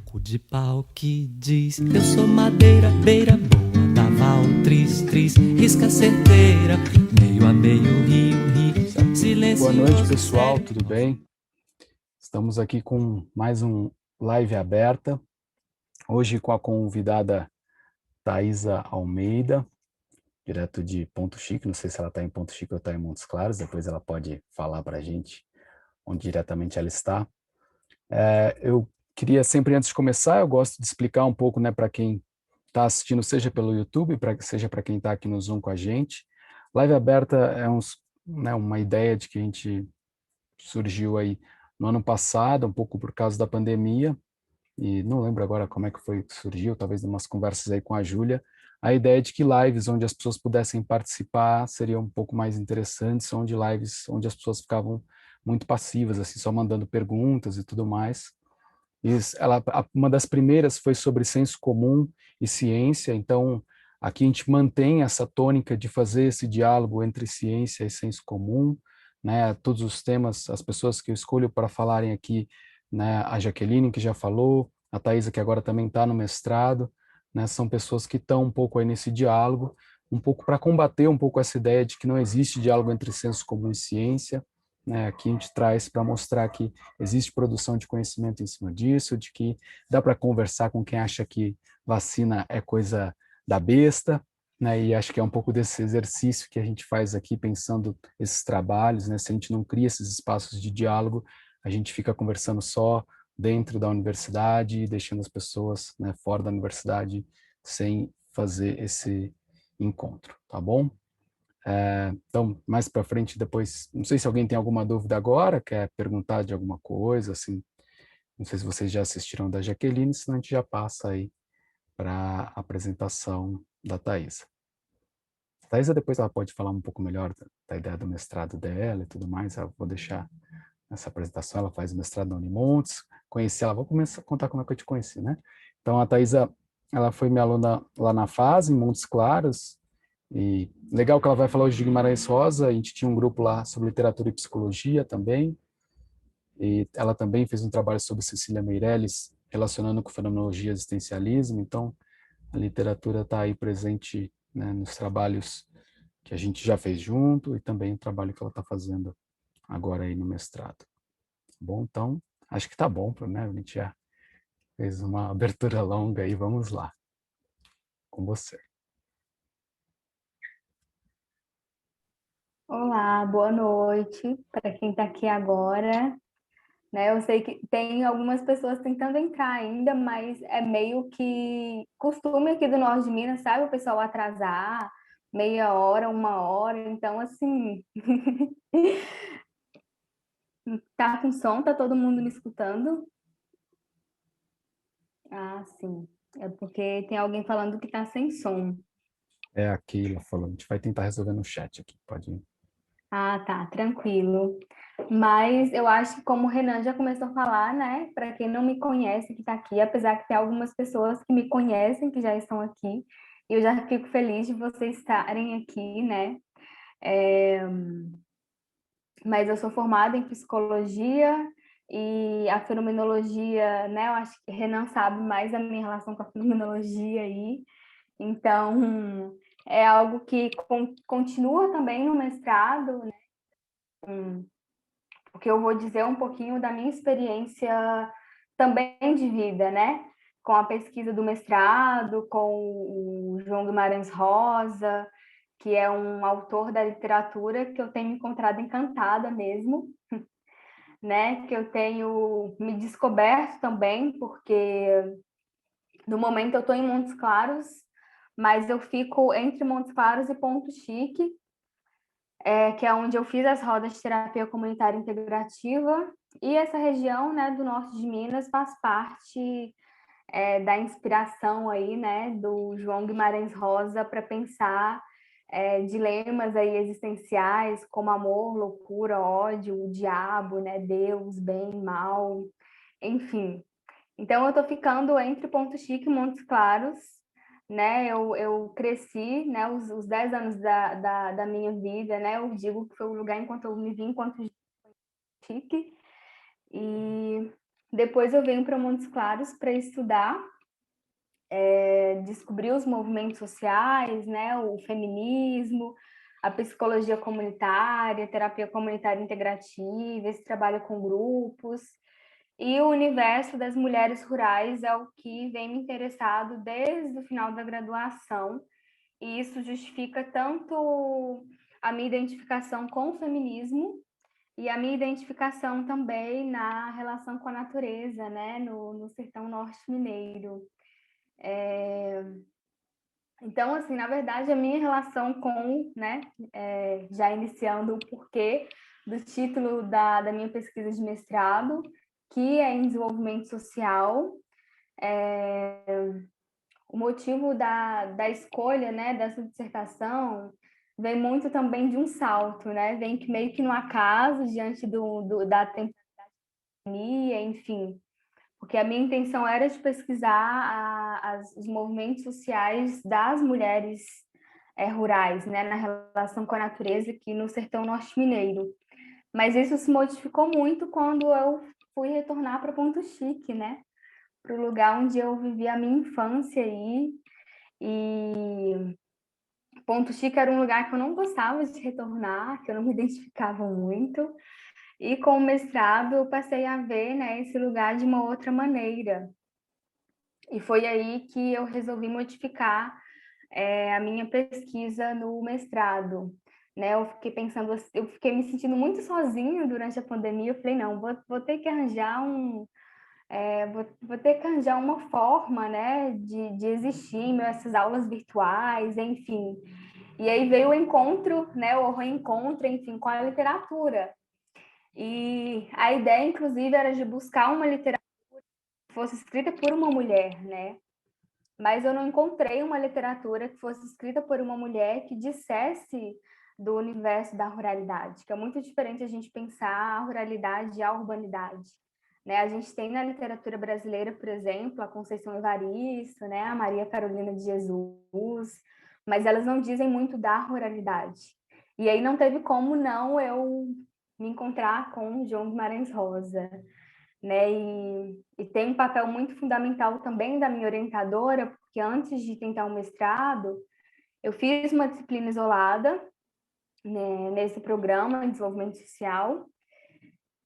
Taco de pau que diz: eu sou madeira, beira boa, daval, tris, tris, risca certeira, meio a meio, rio, rio, silencioso. Boa noite, pessoal, tudo bem? Estamos aqui com mais um live aberta, hoje com a convidada Thaisa Almeida, direto de Ponto Chique, não sei se ela está em Ponto Chique ou está em Montes Claros, depois ela pode falar para a gente onde diretamente ela está. Eu queria sempre, antes de começar, eu gosto de explicar um pouco, né, para quem está assistindo, seja pelo YouTube, seja para quem está aqui no Zoom com a gente. Live aberta é uma ideia de que a gente surgiu aí no ano passado, um pouco por causa da pandemia, e não lembro agora como é que foi que surgiu, talvez em umas conversas aí com a Júlia, a ideia de que lives onde as pessoas pudessem participar seriam um pouco mais interessantes, onde lives onde as pessoas ficavam muito passivas, assim, só mandando perguntas e tudo mais. Uma das primeiras foi sobre senso comum e ciência, então aqui a gente mantém essa tônica de fazer esse diálogo entre ciência e senso comum, né? Todos os temas, as pessoas que eu escolho para falarem aqui, né? A Jaqueline, que já falou, a Thaisa, que agora também está no mestrado, né? São pessoas que estão um pouco aí nesse diálogo, um pouco para combater um pouco essa ideia de que não existe diálogo entre senso comum e ciência, né? Aqui a gente traz para mostrar que existe produção de conhecimento em cima disso, de que dá para conversar com quem acha que vacina é coisa da besta, né? E acho que é um pouco desse exercício que a gente faz aqui, pensando esses trabalhos, né? Se a gente não cria esses espaços de diálogo, a gente fica conversando só dentro da universidade, deixando as pessoas, né, fora da universidade sem fazer esse encontro, tá bom? Então, mais para frente, depois, não sei se alguém tem alguma dúvida agora, quer perguntar de alguma coisa, assim, não sei se vocês já assistiram da Jaqueline, senão a gente já passa aí para a apresentação da Thaisa. A Thaisa depois ela pode falar um pouco melhor da ideia do mestrado dela e tudo mais, eu vou deixar essa apresentação, ela faz mestrado na Unimontes, conheci ela, vou começar a contar como é que eu te conheci, né? Então, a Thaisa, ela foi minha aluna lá na FAS, em Montes Claros, e legal que ela vai falar hoje de Guimarães Rosa, a gente tinha um grupo lá sobre literatura e psicologia também, e ela também fez um trabalho sobre Cecília Meirelles, relacionando com fenomenologia e existencialismo, então a literatura está aí presente, né, nos trabalhos que a gente já fez junto e também o trabalho que ela está fazendo agora aí no mestrado. Bom, então, acho que tá bom, né? A gente já fez uma abertura longa aí, vamos lá, com você. Olá, boa noite para quem está aqui agora. Né? Eu sei que tem algumas pessoas tentando entrar ainda, mas é meio que costume aqui do norte de Minas, sabe? O pessoal atrasar meia hora, uma hora. Então, assim, tá com som, tá todo mundo me escutando? Ah, sim. É porque tem alguém falando que tá sem som. É a Keila falando, a gente vai tentar resolver no chat aqui, pode ir. Ah, tá, tranquilo. Mas eu acho que como o Renan já começou a falar, né? Para quem não me conhece que está aqui, apesar que tem algumas pessoas que me conhecem, que já estão aqui, e eu já fico feliz de vocês estarem aqui, né? Mas eu sou formada em psicologia e a fenomenologia, né? Eu acho que Renan sabe mais da minha relação com a fenomenologia aí. Então, é algo que continua também no mestrado, né? Porque eu vou dizer um pouquinho da minha experiência também de vida, né? Com a pesquisa do mestrado, com o João Guimarães Rosa, que é um autor da literatura que eu tenho encontrado encantada mesmo, né? Que eu tenho me descoberto também, porque no momento eu estou em Montes Claros, mas eu fico entre Montes Claros e Ponto Chique, que é onde eu fiz as rodas de terapia comunitária integrativa, e essa região, né, do norte de Minas faz parte da inspiração aí, né, do João Guimarães Rosa para pensar dilemas aí existenciais como amor, loucura, ódio, o diabo, né, Deus, bem, mal, enfim. Então eu estou ficando entre Ponto Chique e Montes Claros, né? Eu cresci, né? Os 10 anos da minha vida, né? Eu digo que foi o lugar enquanto eu me vi enquanto chique. E Depois eu venho para Montes Claros para estudar, descobrir os movimentos sociais, né, o feminismo, a psicologia comunitária, terapia comunitária integrativa, esse trabalho com grupos. E o universo das mulheres rurais é o que vem me interessado desde o final da graduação, e isso justifica tanto a minha identificação com o feminismo e a minha identificação também na relação com a natureza, né, no sertão norte mineiro. Então, assim, na verdade, a minha relação com, né, já iniciando o porquê do título da minha pesquisa de mestrado, que é em desenvolvimento social, o motivo da escolha, né, dessa dissertação vem muito também de um salto, né, vem que meio que no acaso, diante da pandemia, enfim, porque a minha intenção era de pesquisar os movimentos sociais das mulheres rurais, né, na relação com a natureza aqui no sertão norte mineiro. Mas isso se modificou muito quando eu fui retornar para Ponto Chique, né, para o lugar onde eu vivi a minha infância aí. E Ponto Chique era um lugar que eu não gostava de retornar, que eu não me identificava muito. E com o mestrado eu passei a ver, né, esse lugar de uma outra maneira. E foi aí que eu resolvi modificar a minha pesquisa no mestrado. Né? Eu fiquei pensando, eu fiquei me sentindo muito sozinha durante a pandemia. Eu falei, não, vou ter que arranjar vou ter que arranjar uma forma, né, de existir em essas aulas virtuais, enfim. E aí veio o encontro, né, o reencontro, enfim, com a literatura. E a ideia, inclusive, era de buscar uma literatura que fosse escrita por uma mulher, né? Mas eu não encontrei uma literatura que fosse escrita por uma mulher que dissesse do universo da ruralidade, que é muito diferente a gente pensar a ruralidade e a urbanidade. Né? A gente tem na literatura brasileira, por exemplo, a Conceição Evaristo, né? A Maria Carolina de Jesus, mas elas não dizem muito da ruralidade. E aí não teve como não eu me encontrar com o João Guimarães Rosa. Né? E tem um papel muito fundamental também da minha orientadora, porque antes de tentar um mestrado, eu fiz uma disciplina isolada, né, nesse programa de desenvolvimento social,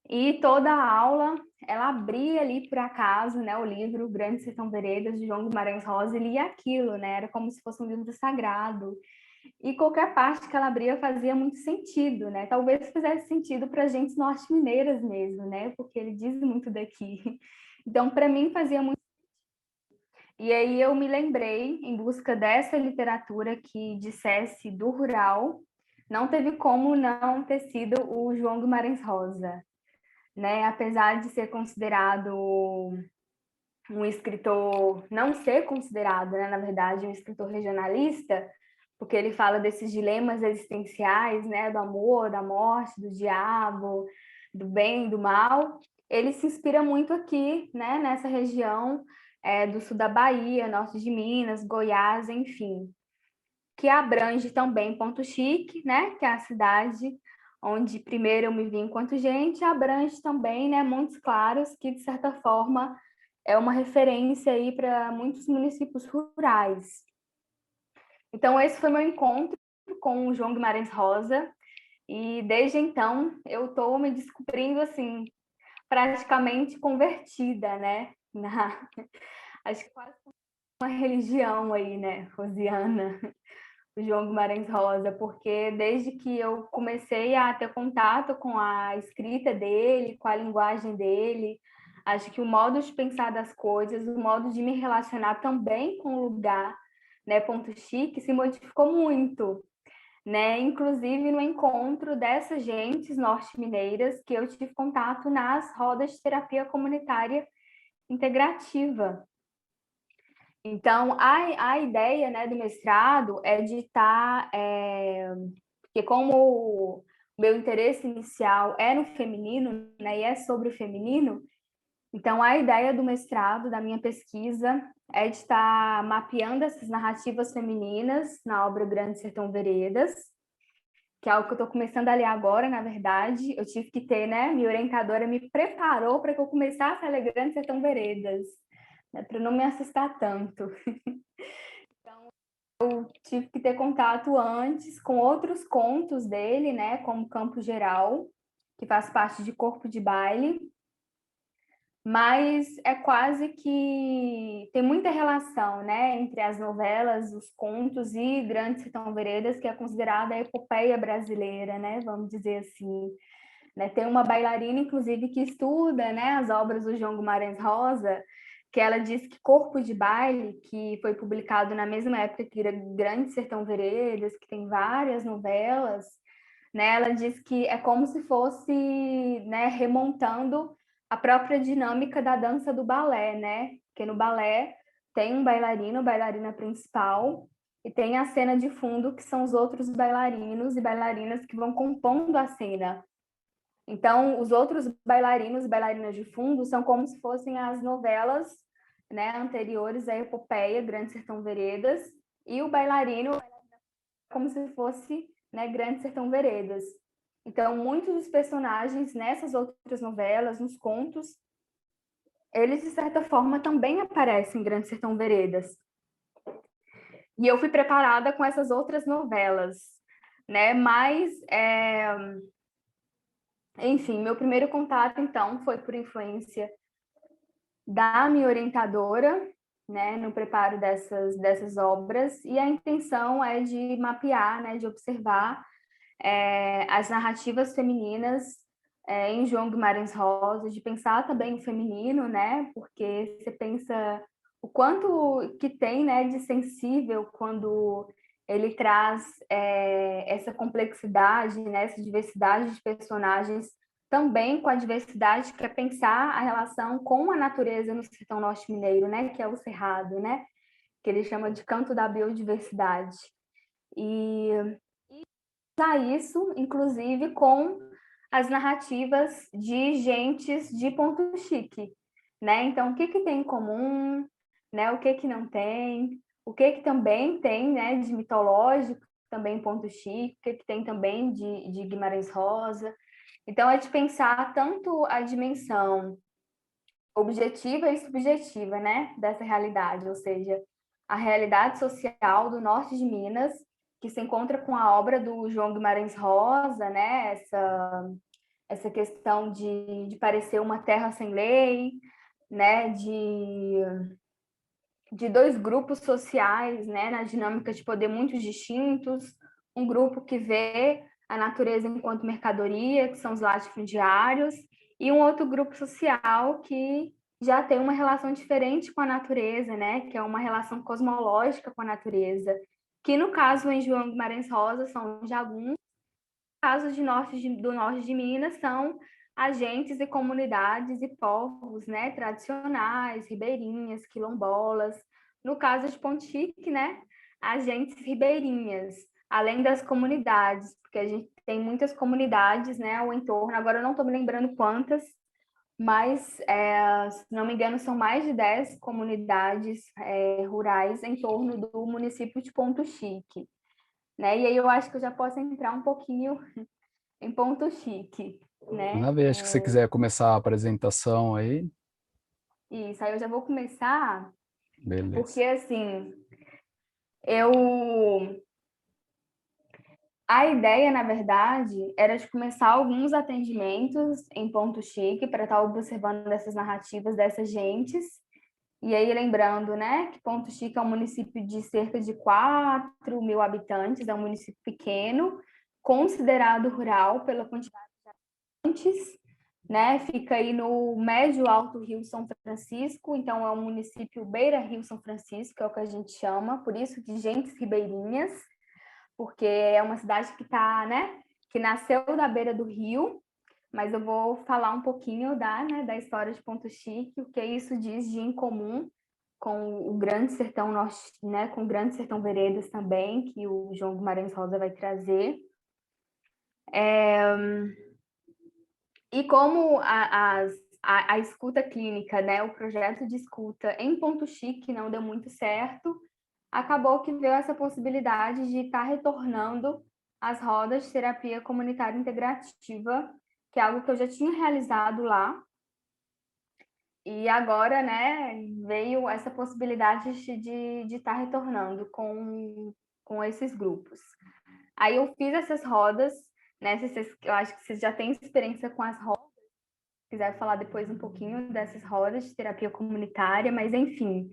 e toda a aula ela abria ali por acaso, né, o livro Grande Sertão Veredas de João Guimarães Rosa, e lia aquilo, né, era como se fosse um livro sagrado. E qualquer parte que ela abria fazia muito sentido, né? Talvez fizesse sentido para gente norte-mineiras mesmo, né? Porque ele diz muito daqui. Então, para mim, fazia muito. E aí eu me lembrei, em busca dessa literatura que dissesse do rural, não teve como não ter sido o João Guimarães Rosa, né? Apesar de ser considerado um escritor, não ser considerado, né, na verdade, um escritor regionalista, porque ele fala desses dilemas existenciais, né, do amor, da morte, do diabo, do bem, do mal. Ele se inspira muito aqui, né, nessa região do sul da Bahia, norte de Minas, Goiás, enfim, que abrange também Ponto Chique, né, que é a cidade onde primeiro eu me vi enquanto gente, abrange também, né, Montes Claros, que de certa forma é uma referência aí para muitos municípios rurais. Então, esse foi meu encontro com o João Guimarães Rosa, e desde então eu estou me descobrindo assim, praticamente convertida, né? Acho que quase uma religião aí, né, rosiana, o João Guimarães Rosa, porque desde que eu comecei a ter contato com a escrita dele, com a linguagem dele, acho que o modo de pensar das coisas, o modo de me relacionar também com o lugar, né, Ponto Chique, se modificou muito, né? Inclusive no encontro dessas gentes norte-mineiras que eu tive contato nas rodas de terapia comunitária integrativa. Então, a ideia, né, do mestrado é de estar, porque como o meu interesse inicial é no feminino, né, e é sobre o feminino, então a ideia do mestrado, da minha pesquisa, é de estar mapeando essas narrativas femininas na obra Grande Sertão Veredas, que é algo que eu estou começando a ler agora, na verdade. Eu tive que ter, né? Minha orientadora me preparou para que eu começasse a ler Grande Sertão Veredas, né, para não me assustar tanto. Tive que ter contato antes com outros contos dele, né? Como Campo Geral, que faz parte de Corpo de Baile. Mas é quase que tem muita relação, né, entre as novelas, os contos e Grande Sertão Veredas, que é considerada a epopeia brasileira, né, vamos dizer assim. Né, tem uma bailarina, inclusive, que estuda, né, as obras do João Guimarães Rosa, que ela diz que Corpo de Baile, que foi publicado na mesma época que Grande Sertão Veredas, que tem várias novelas, né, ela diz que é como se fosse, né, remontando a própria dinâmica da dança do balé, né? Porque no balé tem um bailarino, bailarina principal, e tem a cena de fundo, que são os outros bailarinos e bailarinas que vão compondo a cena. Então, os outros bailarinos e bailarinas de fundo são como se fossem as novelas, né, anteriores à epopeia Grande Sertão Veredas, e o bailarino como se fosse, né, Grande Sertão Veredas. Então, muitos dos personagens nessas outras novelas, nos contos, eles, de certa forma, também aparecem em Grande Sertão Veredas. E eu fui preparada com essas outras novelas, né? Mas, enfim, meu primeiro contato, então, foi por influência da minha orientadora, né, no preparo dessas obras, e a intenção é de mapear, né, de observar as narrativas femininas em João Guimarães Rosa, de pensar também o feminino, né? Porque você pensa o quanto que tem, né, de sensível quando ele traz essa complexidade, né, essa diversidade de personagens, também com a diversidade que é pensar a relação com a natureza no sertão norte mineiro, né, que é o cerrado, né, que ele chama de canto da biodiversidade. E isso, inclusive, com as narrativas de gentes de Ponto Chique, né? Então, o que que tem em comum, né? O que que não tem, o que que também tem, né, de mitológico, também em Ponto Chique, o que que tem também de Guimarães Rosa. Então, é de pensar tanto a dimensão objetiva e subjetiva, né, dessa realidade, ou seja, a realidade social do norte de Minas, que se encontra com a obra do João Guimarães Rosa, né, essa questão de parecer uma terra sem lei, né, de dois grupos sociais, né, na dinâmica de poder muito distintos, um grupo que vê a natureza enquanto mercadoria, que são os latifundiários, e um outro grupo social que já tem uma relação diferente com a natureza, né, que é uma relação cosmológica com a natureza, que no caso em João Guimarães Rosa são jagunços, casos do norte de Minas são agentes e comunidades e povos, né, tradicionais, ribeirinhas, quilombolas. No caso de Ponto Chique, né, agentes ribeirinhas, além das comunidades, porque a gente tem muitas comunidades, né, ao entorno. Agora eu não estou me lembrando quantas, mas, se não me engano, são mais de 10 comunidades rurais em torno do município de Ponto Chique. Né? E aí eu acho que eu já posso entrar um pouquinho em Ponto Chique, né? Na vez que você quiser começar a apresentação aí, Isso, aí eu já vou começar, beleza. porque assim, eu... A ideia, na verdade, era de começar alguns atendimentos em Ponto Chique para estar observando essas narrativas dessas gentes. E aí, lembrando, né, que Ponto Chique é um município de cerca de 4 mil habitantes, é um município pequeno, considerado rural pela quantidade de habitantes, né? Fica aí no médio alto Rio São Francisco, então é um município beira-rio São Francisco, é o que a gente chama, por isso de gentes ribeirinhas, porque é uma cidade que tá, né, que nasceu da beira do rio, mas eu vou falar um pouquinho da história de Ponto Chique, o que isso diz de em comum com o Grande Sertão Norte, né, com o Grande Sertão Veredas também, que o João Guimarães Rosa vai trazer. E como a escuta clínica, né, o projeto de escuta em Ponto Chique não deu muito certo, acabou que veio essa possibilidade de estar retornando as rodas de terapia comunitária integrativa, que é algo que eu já tinha realizado lá. E agora, né, veio essa possibilidade de estar retornando com esses grupos. Aí eu fiz essas rodas, né? Eu acho que vocês já têm experiência com as rodas. Se quiser falar depois um pouquinho dessas rodas de terapia comunitária, mas enfim,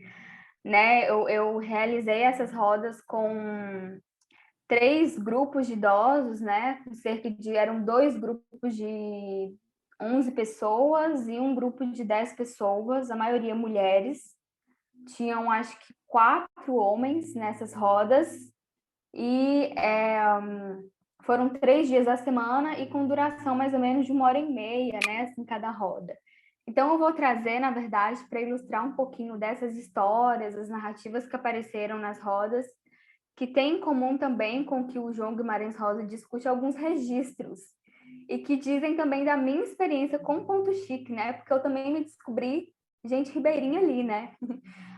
né? Eu realizei essas rodas com 3 grupos de idosos, né? Eram 2 grupos de 11 pessoas e um grupo de 10 pessoas, a maioria mulheres. Tinham, acho que, 4 homens nessas rodas e foram 3 dias da semana e com duração mais ou menos de 1h30, né? Assim, cada roda. Então, eu vou trazer, na verdade, para ilustrar um pouquinho dessas histórias, as narrativas que apareceram nas rodas, que tem em comum também com que o João Guimarães Rosa discute alguns registros e que dizem também da minha experiência com Ponto Chique, né? Porque eu também me descobri gente ribeirinha ali, né?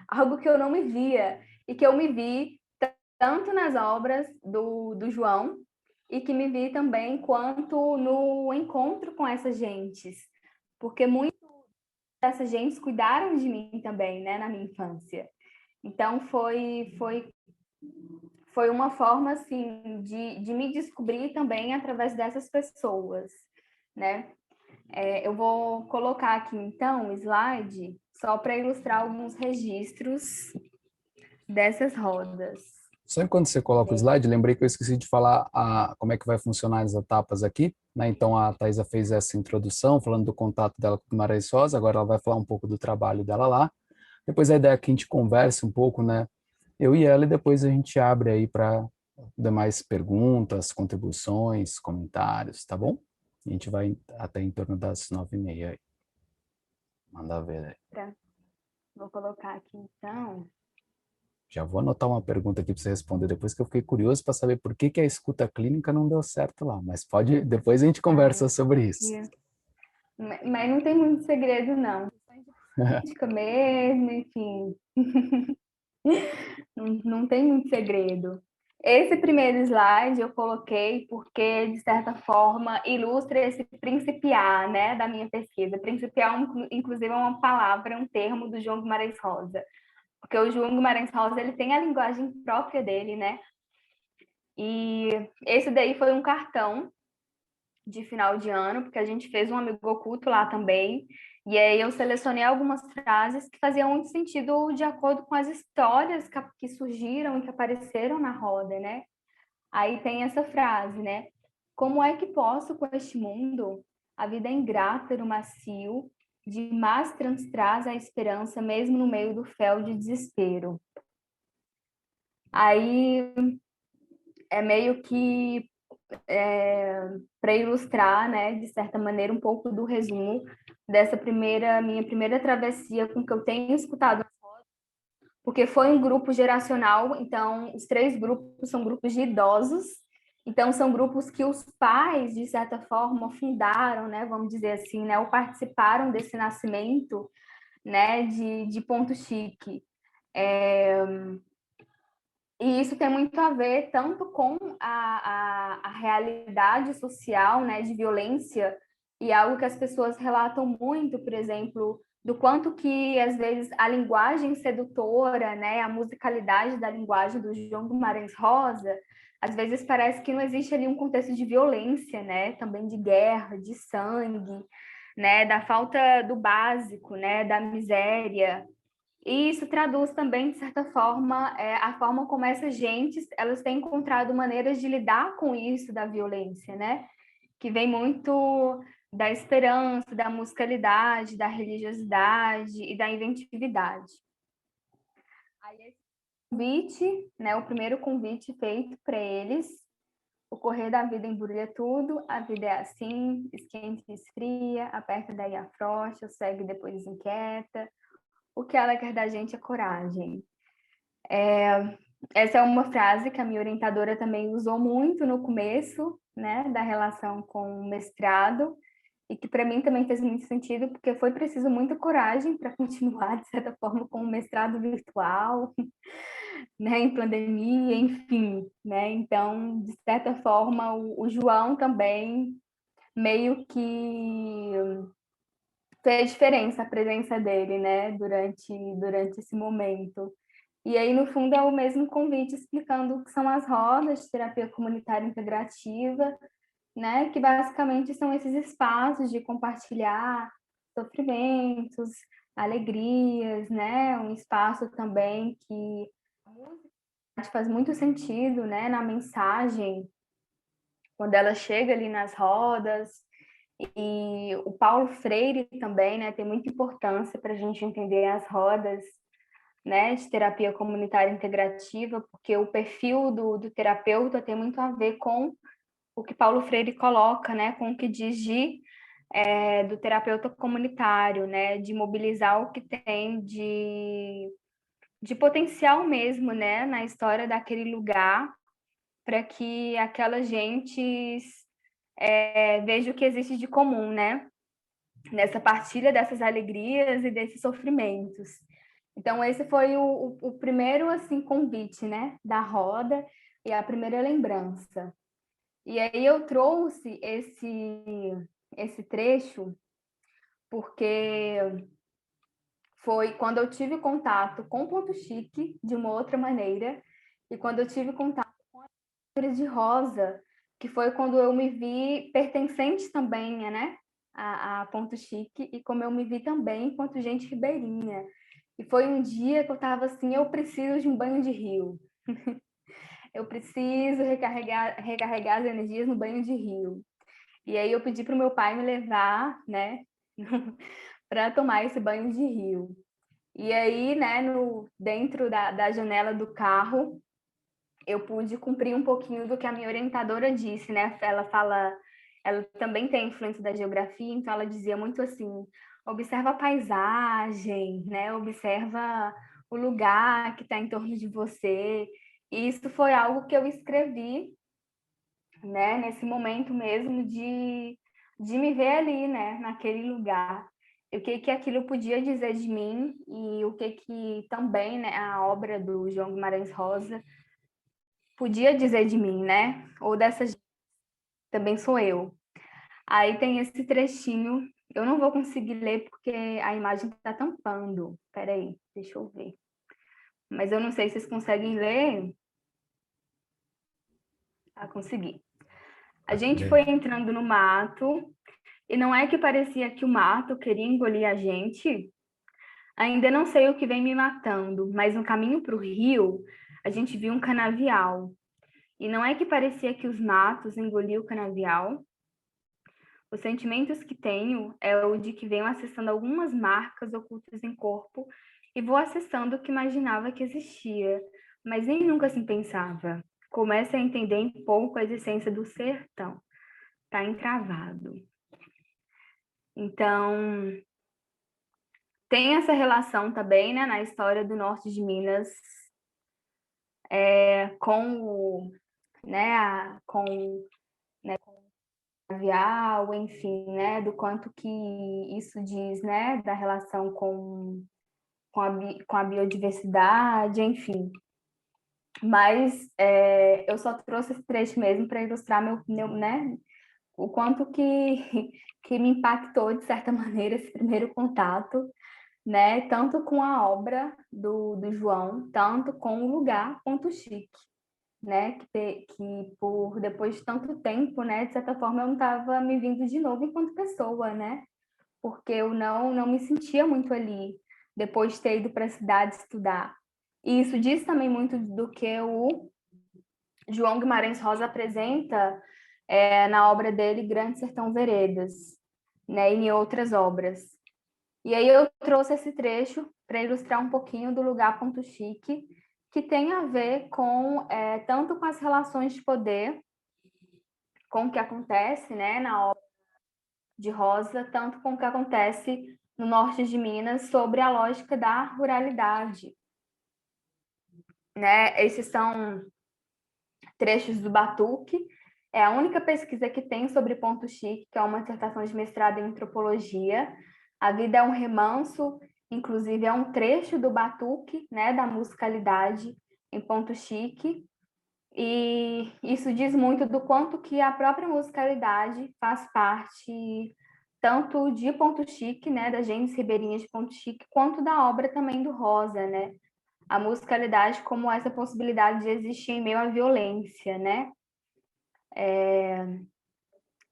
Algo que eu não me via e que eu me vi tanto nas obras do João e que me vi também quanto no encontro com essas gentes, porque muitas dessas gentes cuidaram de mim também, né, na minha infância. Então foi uma forma, assim, de me descobrir também através dessas pessoas, né? Eu vou colocar aqui, então, o slide, só para ilustrar alguns registros dessas rodas. Só enquanto você coloca o slide, lembrei que eu esqueci de falar como é que vai funcionar as etapas aqui, né? Então, a Thaisa fez essa introdução, falando do contato dela com o Guimarães Rosa, agora ela vai falar um pouco do trabalho dela lá. Depois a ideia é que a gente converse um pouco, né? Eu e ela, e depois a gente abre aí para demais perguntas, contribuições, comentários, tá bom? A gente vai até em torno das 9h30 aí. Manda ver aí. Tá. Vou colocar aqui, então. Já vou anotar uma pergunta aqui para você responder depois, que eu fiquei curioso para saber por que que a escuta clínica não deu certo lá. Mas depois a gente conversa sobre isso. Mas não tem muito segredo, não. Política mesmo, enfim. Não tem muito segredo. Esse primeiro slide eu coloquei porque, de certa forma, ilustra esse principiar, né, da minha pesquisa. Principiar, inclusive, é uma palavra, um termo do João Guimarães Rosa. Porque o João Guimarães Rosa, ele tem a linguagem própria dele, né? E esse daí foi um cartão de final de ano, porque a gente fez um amigo oculto lá também. E aí eu selecionei algumas frases que faziam muito sentido de acordo com as histórias que surgiram e que apareceram na roda, né? Aí tem essa frase, né? Como é que posso com este mundo? A vida é ingrata no macio, de más traz a esperança mesmo no meio do fel de desespero. Aí é meio que para ilustrar, né, de certa maneira, um pouco do resumo dessa minha primeira travessia com que eu tenho escutado, porque foi um grupo geracional, então os 3 grupos são grupos de idosos, então são grupos que os pais, de certa forma, fundaram, né, vamos dizer assim, né, ou participaram desse nascimento, né, de Ponto Chique. E isso tem muito a ver tanto com a realidade social, né, de violência, e algo que as pessoas relatam muito, por exemplo, do quanto que, às vezes, a linguagem sedutora, né, a musicalidade da linguagem do João Guimarães Rosa, às vezes parece que não existe ali um contexto de violência, né, também de guerra, de sangue, né, da falta do básico, né, da miséria. E isso traduz também, de certa forma, a forma como essas gentes elas têm encontrado maneiras de lidar com isso da violência, né? Que vem muito da esperança, da musicalidade, da religiosidade e da inventividade. Aí esse convite, né, o primeiro convite feito para eles, o correr da vida embrulha tudo, a vida é assim, esquenta e esfria, aperta daí afrouxa, segue depois inquieta. O que ela quer da gente é coragem. Essa é uma frase que a minha orientadora também usou muito no começo, né, da relação com o mestrado, e que para mim também fez muito sentido, porque foi preciso muita coragem para continuar, de certa forma, com o mestrado virtual, né, em pandemia, enfim, né? Então, de certa forma, o João também meio que fez diferença a presença dele, né, durante esse momento. E aí, no fundo, é o mesmo convite explicando o que são as rodas de terapia comunitária integrativa, né, que basicamente são esses espaços de compartilhar sofrimentos, alegrias, né, um espaço também que a música faz muito sentido, né, na mensagem, quando ela chega ali nas rodas. E o Paulo Freire também, né, tem muita importância para a gente entender as rodas, né, de terapia comunitária integrativa, porque o perfil do terapeuta tem muito a ver com o que Paulo Freire coloca, né, com o que diz do terapeuta comunitário, né, de mobilizar o que tem de potencial mesmo, né, na história daquele lugar, para que aquela gente veja o que existe de comum, né, nessa partilha dessas alegrias e desses sofrimentos. Então, esse foi o primeiro assim convite, né, da roda e a primeira lembrança. E aí eu trouxe esse trecho porque foi quando eu tive contato com o Ponto Chique de uma outra maneira e quando eu tive contato com a Cores de Rosa, que foi quando eu me vi pertencente também, né, a Ponto Chique e como eu me vi também enquanto gente ribeirinha. E foi um dia que eu estava assim, eu preciso de um banho de rio. Eu preciso recarregar as energias no banho de rio. E aí eu pedi para o meu pai me levar, né, para tomar esse banho de rio. E aí, né, dentro da janela do carro, eu pude cumprir um pouquinho do que a minha orientadora disse, né? Ela também tem influência da geografia, então ela dizia muito assim: observa a paisagem, né? Observa o lugar que está em torno de você. E isso foi algo que eu escrevi, né? Nesse momento mesmo de me ver ali, né? Naquele lugar. E o que que aquilo podia dizer de mim e o que também, né? A obra do João Guimarães Rosa podia dizer de mim, né? Ou dessas também sou eu. Aí tem esse trechinho, eu não vou conseguir ler porque a imagem está tampando. Peraí, deixa eu ver. Mas eu não sei se vocês conseguem ler. Ah, consegui. A gente foi entrando no mato, e não é que parecia que o mato queria engolir a gente? Ainda não sei o que vem me matando, mas no caminho para o rio, a gente viu um canavial. E não é que parecia que os matos engoliam o canavial? Os sentimentos que tenho é o de que venho acessando algumas marcas ocultas em corpo e vou acessando o que imaginava que existia, mas nem nunca assim pensava. Começo a entender em pouco a essência do sertão. Tá encravado. Então, tem essa relação também, né, na história do norte de Minas, com o, né, com avial, enfim, né, do quanto que isso diz, né, da relação com a biodiversidade, enfim. Mas eu só trouxe esse trecho mesmo para ilustrar né, o quanto que me impactou, de certa maneira, esse primeiro contato, né, tanto com a obra do João, tanto com o lugar Ponto Chique, né, que por depois de tanto tempo, né, de certa forma eu não estava me vindo de novo enquanto pessoa, né, porque eu não me sentia muito ali, depois de ter ido para a cidade estudar. E isso diz também muito do que o João Guimarães Rosa apresenta na obra dele Grande Sertão Veredas, né, e em outras obras. E aí eu trouxe esse trecho para ilustrar um pouquinho do lugar Ponto Chique, que tem a ver com tanto com as relações de poder, com o que acontece, né, na obra de Rosa, tanto com o que acontece no norte de Minas sobre a lógica da ruralidade, né? Esses são trechos do Batuque, é a única pesquisa que tem sobre Ponto Chique, que é uma dissertação de mestrado em antropologia. A vida é um remanso, inclusive é um trecho do Batuque, né, da musicalidade, em Ponto Chique, e isso diz muito do quanto que a própria musicalidade faz parte tanto de Ponto Chique, né, da Gênesis Ribeirinha de Ponto Chique, quanto da obra também do Rosa, né? A musicalidade como essa possibilidade de existir em meio à violência, né?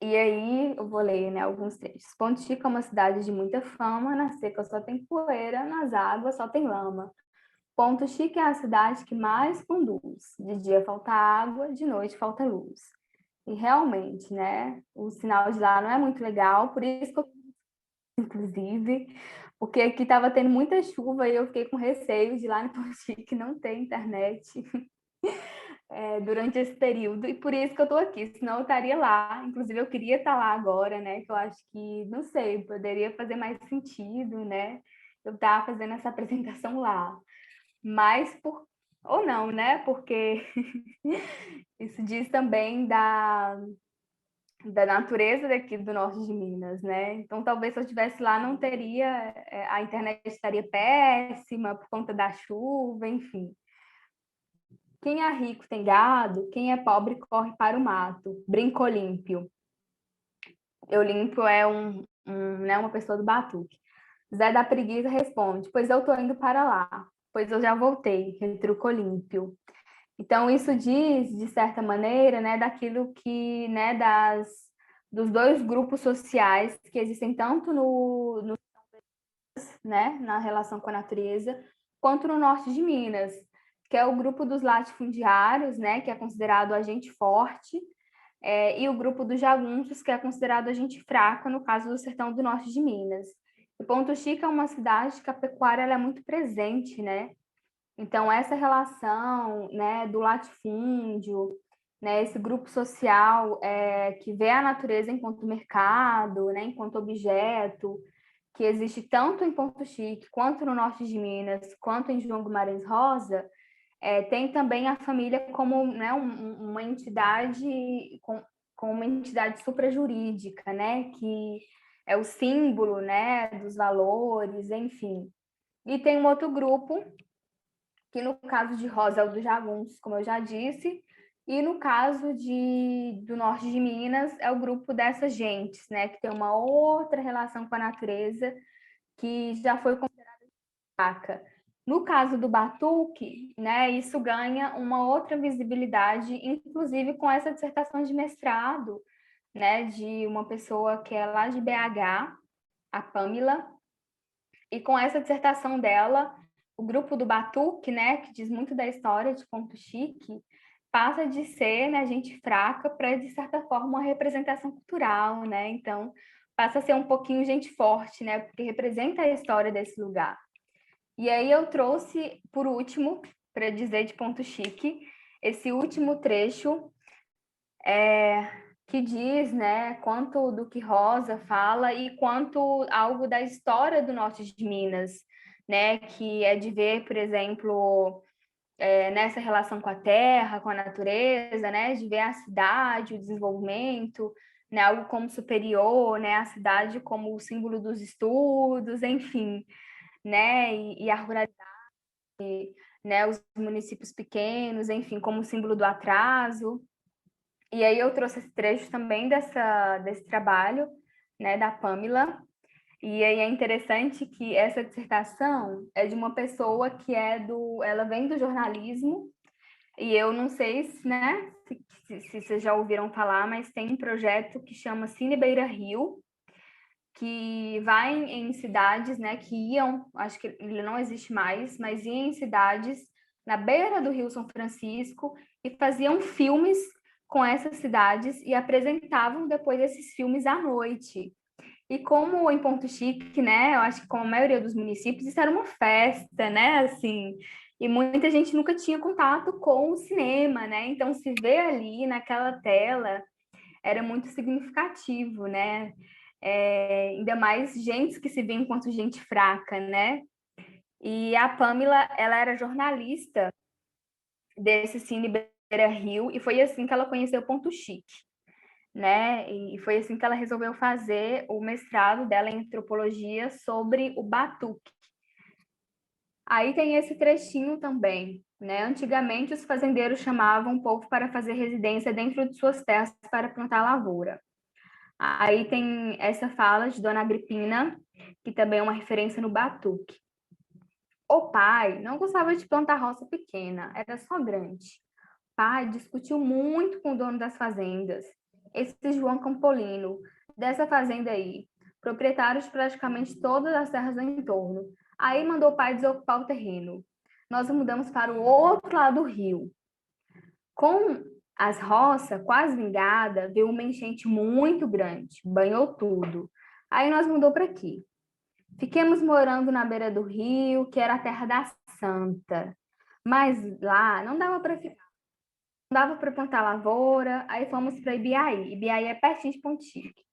E aí eu vou ler, né, alguns trechos. Ponto Chique é uma cidade de muita fama, na seca só tem poeira, nas águas só tem lama. Ponto Chique é a cidade que mais conduz. De dia falta água, de noite falta luz. E realmente, né, o sinal de lá não é muito legal, por isso que eu, inclusive, porque aqui estava tendo muita chuva e eu fiquei com receio de lá no Ponto Chique não ter internet durante esse período, e por isso que eu estou aqui, senão eu estaria lá. Inclusive, eu queria estar lá agora, né? Que eu acho que, não sei, poderia fazer mais sentido, né? Eu estar fazendo essa apresentação lá. Mas por. Ou não, né? Porque isso diz também da natureza daqui do norte de Minas, né? Então, talvez se eu estivesse lá, não teria. A internet estaria péssima por conta da chuva, enfim. Quem é rico tem gado, quem é pobre corre para o mato. Brinco Olímpio. Olímpio é né, uma pessoa do batuque. Zé da Preguiça responde: pois eu estou indo para lá, pois eu já voltei, retruca Olímpio. Então, isso diz, de certa maneira, né, daquilo que, né, dos dois grupos sociais que existem tanto né, na relação com a natureza, quanto no norte de Minas, que é o grupo dos latifundiários, né, que é considerado agente forte, e o grupo dos jagunços, que é considerado agente fraco, no caso do sertão do norte de Minas. E Ponto Chico é uma cidade que a pecuária ela é muito presente, né? Então, essa relação, né, do latifúndio, né, esse grupo social que vê a natureza enquanto mercado, né, enquanto objeto, que existe tanto em Ponto Chique, quanto no norte de Minas, quanto em João Guimarães Rosa, tem também a família como, né, uma entidade com uma entidade suprajurídica, né, que é o símbolo, né, dos valores, enfim. E tem um outro grupo, que no caso de Rosa é o dos jagunços, como eu já disse, e no caso do norte de Minas é o grupo dessas gentes, né, que tem uma outra relação com a natureza, que já foi considerada. No caso do batuque, né, isso ganha uma outra visibilidade, inclusive com essa dissertação de mestrado, né, de uma pessoa que é lá de BH, a Pamela, e com essa dissertação dela, o grupo do batuque, né, que diz muito da história de Ponto Chique, passa de ser, né, gente fraca para, de certa forma, uma representação cultural, né? Então, passa a ser um pouquinho gente forte, né, porque representa a história desse lugar. E aí eu trouxe, por último, para dizer de Ponto Chique, esse último trecho que diz, né, quanto do que Rosa fala e quanto algo da história do norte de Minas, né, que é de ver, por exemplo, nessa relação com a terra, com a natureza, né, de ver a cidade, o desenvolvimento, né, algo como superior, né, a cidade como o símbolo dos estudos, enfim, né, e a ruralidade, né, os municípios pequenos, enfim, como símbolo do atraso. E aí eu trouxe esse trecho também desse trabalho, né, da Pamela. E aí é interessante que essa dissertação é de uma pessoa que ela vem do jornalismo, e eu não sei se, né, se vocês já ouviram falar, mas tem um projeto que chama Cine Beira Rio, que vai em cidades, né, que iam, acho que ele não existe mais, mas ia em cidades na beira do Rio São Francisco e faziam filmes com essas cidades e apresentavam depois esses filmes à noite. E como em Ponto Chique, né, eu acho que como a maioria dos municípios, isso era uma festa, né, assim, e muita gente nunca tinha contato com o cinema, né, então se ver ali naquela tela era muito significativo, né, ainda mais gente que se vê enquanto gente fraca, né, e a Pamela, ela era jornalista desse Cine Beira Rio, e foi assim que ela conheceu Ponto Chique, né? E foi assim que ela resolveu fazer o mestrado dela em antropologia sobre o batuque. Aí tem esse trechinho também, né? Antigamente, os fazendeiros chamavam o povo para fazer residência dentro de suas terras para plantar lavoura. Aí tem essa fala de Dona Agripina, que também é uma referência no Batuque. O pai não gostava de plantar roça pequena, era só grande. O pai discutiu muito com o dono das fazendas, esse João Campolino, dessa fazenda aí, proprietário de praticamente todas as terras do entorno. Aí mandou o pai desocupar o terreno. Nós mudamos para o outro lado do rio. Com as roças quase vingadas, veio uma enchente muito grande, banhou tudo. Aí nós mudou para aqui. Fiquemos morando na beira do rio, que era a terra da Santa. Mas lá não dava para ficar, não dava para plantar lavoura, aí fomos para Ibiaí. Ibiaí é pertinho de Pontique.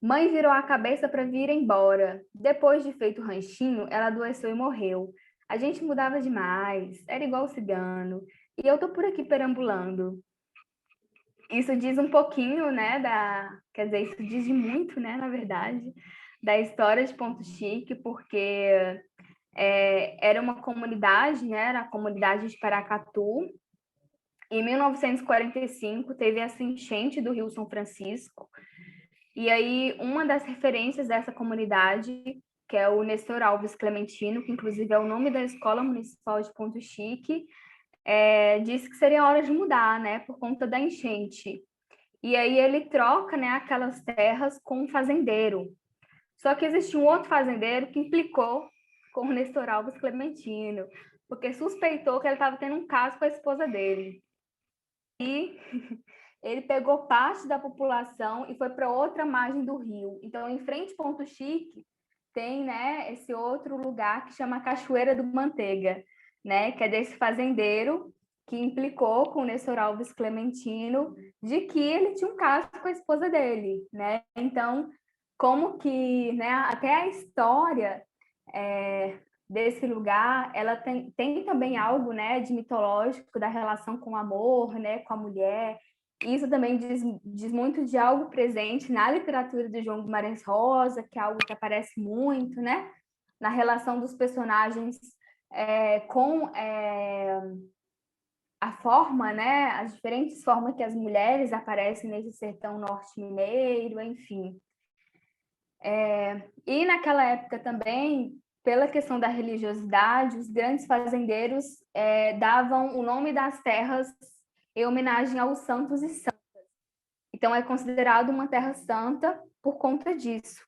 Mãe virou a cabeça para vir embora. Depois de feito o ranchinho, ela adoeceu e morreu. A gente mudava demais, era igual o cigano. E eu tô por aqui perambulando. Isso diz um pouquinho, né, quer dizer, isso diz muito, né, na verdade, da história de Ponto Chique, porque era uma comunidade, né, era a comunidade de Paracatu. Em 1945 teve essa enchente do Rio São Francisco, e aí uma das referências dessa comunidade, que é o Nestor Alves Clementino, que inclusive é o nome da Escola Municipal de Ponto Chique, disse que seria hora de mudar, né, por conta da enchente. E aí ele troca, né, aquelas terras com um fazendeiro. Só que existia um outro fazendeiro que implicou com o Nestor Alves Clementino, porque suspeitou que ele estava tendo um caso com a esposa dele. E ele pegou parte da população e foi para outra margem do rio. Então, em frente a Ponto Chique, tem, né, esse outro lugar que chama Cachoeira do Manteiga, né, que é desse fazendeiro que implicou com o Nestor Alves Clementino de que ele tinha um caso com a esposa dele, né? Então, como que, né, até a história desse lugar, ela tem também algo, né, de mitológico da relação com o amor, né, com a mulher. Isso também diz muito de algo presente na literatura do João Guimarães Rosa, que é algo que aparece muito, né, na relação dos personagens com a forma, né, as diferentes formas que as mulheres aparecem nesse sertão norte mineiro, enfim. E naquela época também, pela questão da religiosidade, os grandes fazendeiros davam o nome das terras em homenagem aos santos e santas. Então, é considerado uma terra santa por conta disso.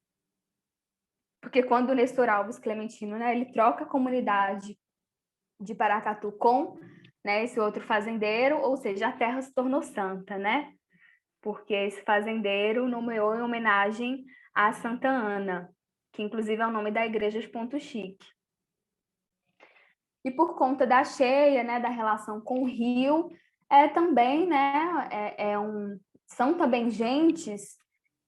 Porque quando o Nestor Alves Clementino, né, ele troca a comunidade de Paracatu com, né, esse outro fazendeiro, ou seja, a terra se tornou santa, né? Porque esse fazendeiro nomeou em homenagem a Santa Ana, que inclusive é o nome da igreja de Ponto Chique. E por conta da cheia, né, da relação com o rio, também, né, são também gentes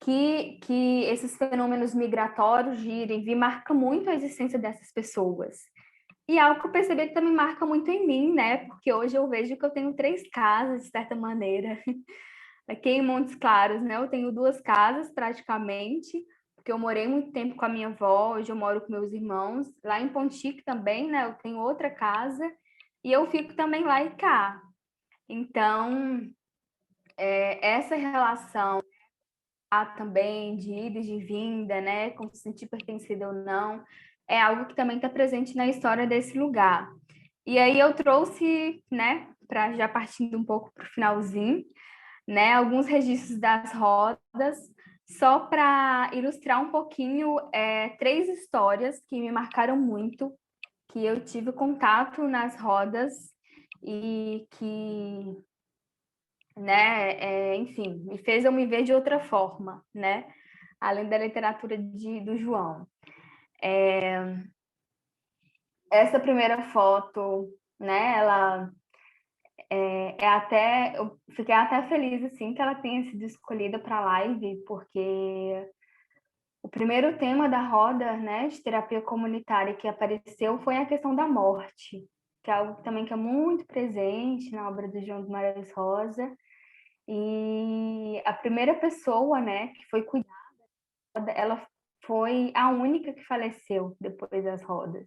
que esses fenômenos migratórios de ir e vir marca muito a existência dessas pessoas. E algo que eu percebi que também marca muito em mim, né, porque hoje eu vejo que eu tenho 3 casas, de certa maneira. Aqui em Montes Claros, né, eu tenho 2 casas praticamente, porque eu morei muito tempo com a minha avó, hoje eu moro com meus irmãos. Lá em Pontique também, né, eu tenho outra casa, e eu fico também lá e cá. Então, essa relação também de ida e de vinda, né, como se sentir pertencida ou não, é algo que também está presente na história desse lugar. E aí eu trouxe, né, para já partindo um pouco para o finalzinho, né, alguns registros das rodas, só para ilustrar um pouquinho 3 histórias que me marcaram muito, que eu tive contato nas rodas e que, né, enfim, me fez eu me ver de outra forma, né, além da literatura do João. Essa primeira foto, né, ela eu fiquei até feliz assim que ela tenha sido escolhida para a live, porque o primeiro tema da roda, né, de terapia comunitária que apareceu foi a questão da morte, que é algo também que é muito presente na obra do João Guimarães Rosa. E a primeira pessoa, né, que foi cuidada, ela foi a única que faleceu depois das rodas.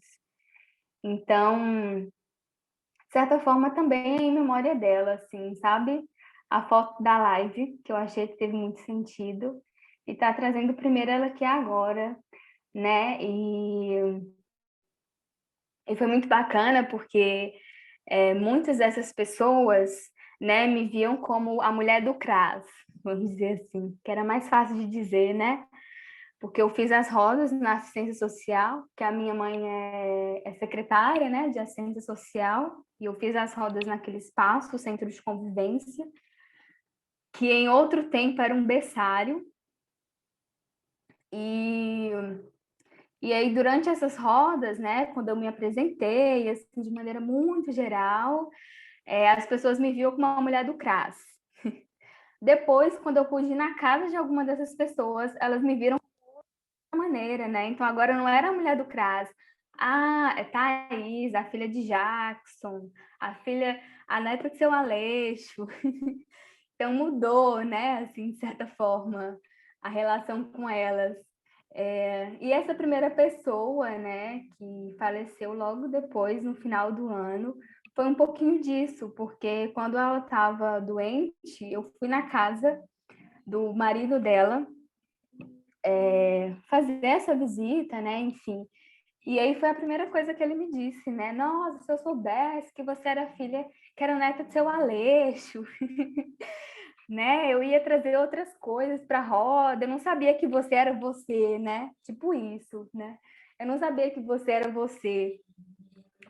Então, de certa forma, também é em memória dela, assim, sabe? A foto da live, que eu achei que teve muito sentido, e tá trazendo primeiro ela aqui agora, né? E foi muito bacana, porque muitas dessas pessoas, né, me viam como a mulher do CRAS, vamos dizer assim, que era mais fácil de dizer, né? Porque eu fiz as rodas na assistência social, que a minha mãe é secretária, né, de assistência social, e eu fiz as rodas naquele espaço, o centro de convivência, que em outro tempo era um berçário, e, e aí durante essas rodas, né, quando eu me apresentei, assim, de maneira muito geral, as pessoas me viam como uma mulher do CRAS. Depois, quando eu pude ir na casa de alguma dessas pessoas, elas me viram maneira, né? Então agora eu não era a mulher do CRAS. Ah, é Thaís, a filha de Jackson, a neta de seu Aleixo. Então mudou, né? Assim, de certa forma, a relação com elas. E essa primeira pessoa, né, que faleceu logo depois, no final do ano, foi um pouquinho disso, porque quando ela estava doente, eu fui na casa do marido dela, fazer essa visita, né? Enfim. E aí foi a primeira coisa que ele me disse, né? Nossa, se eu soubesse que você era filha, que era neta de seu Aleixo, né? Eu ia trazer outras coisas para a roda. Eu não sabia que você era você, né? Tipo isso, né? Eu não sabia que você era você.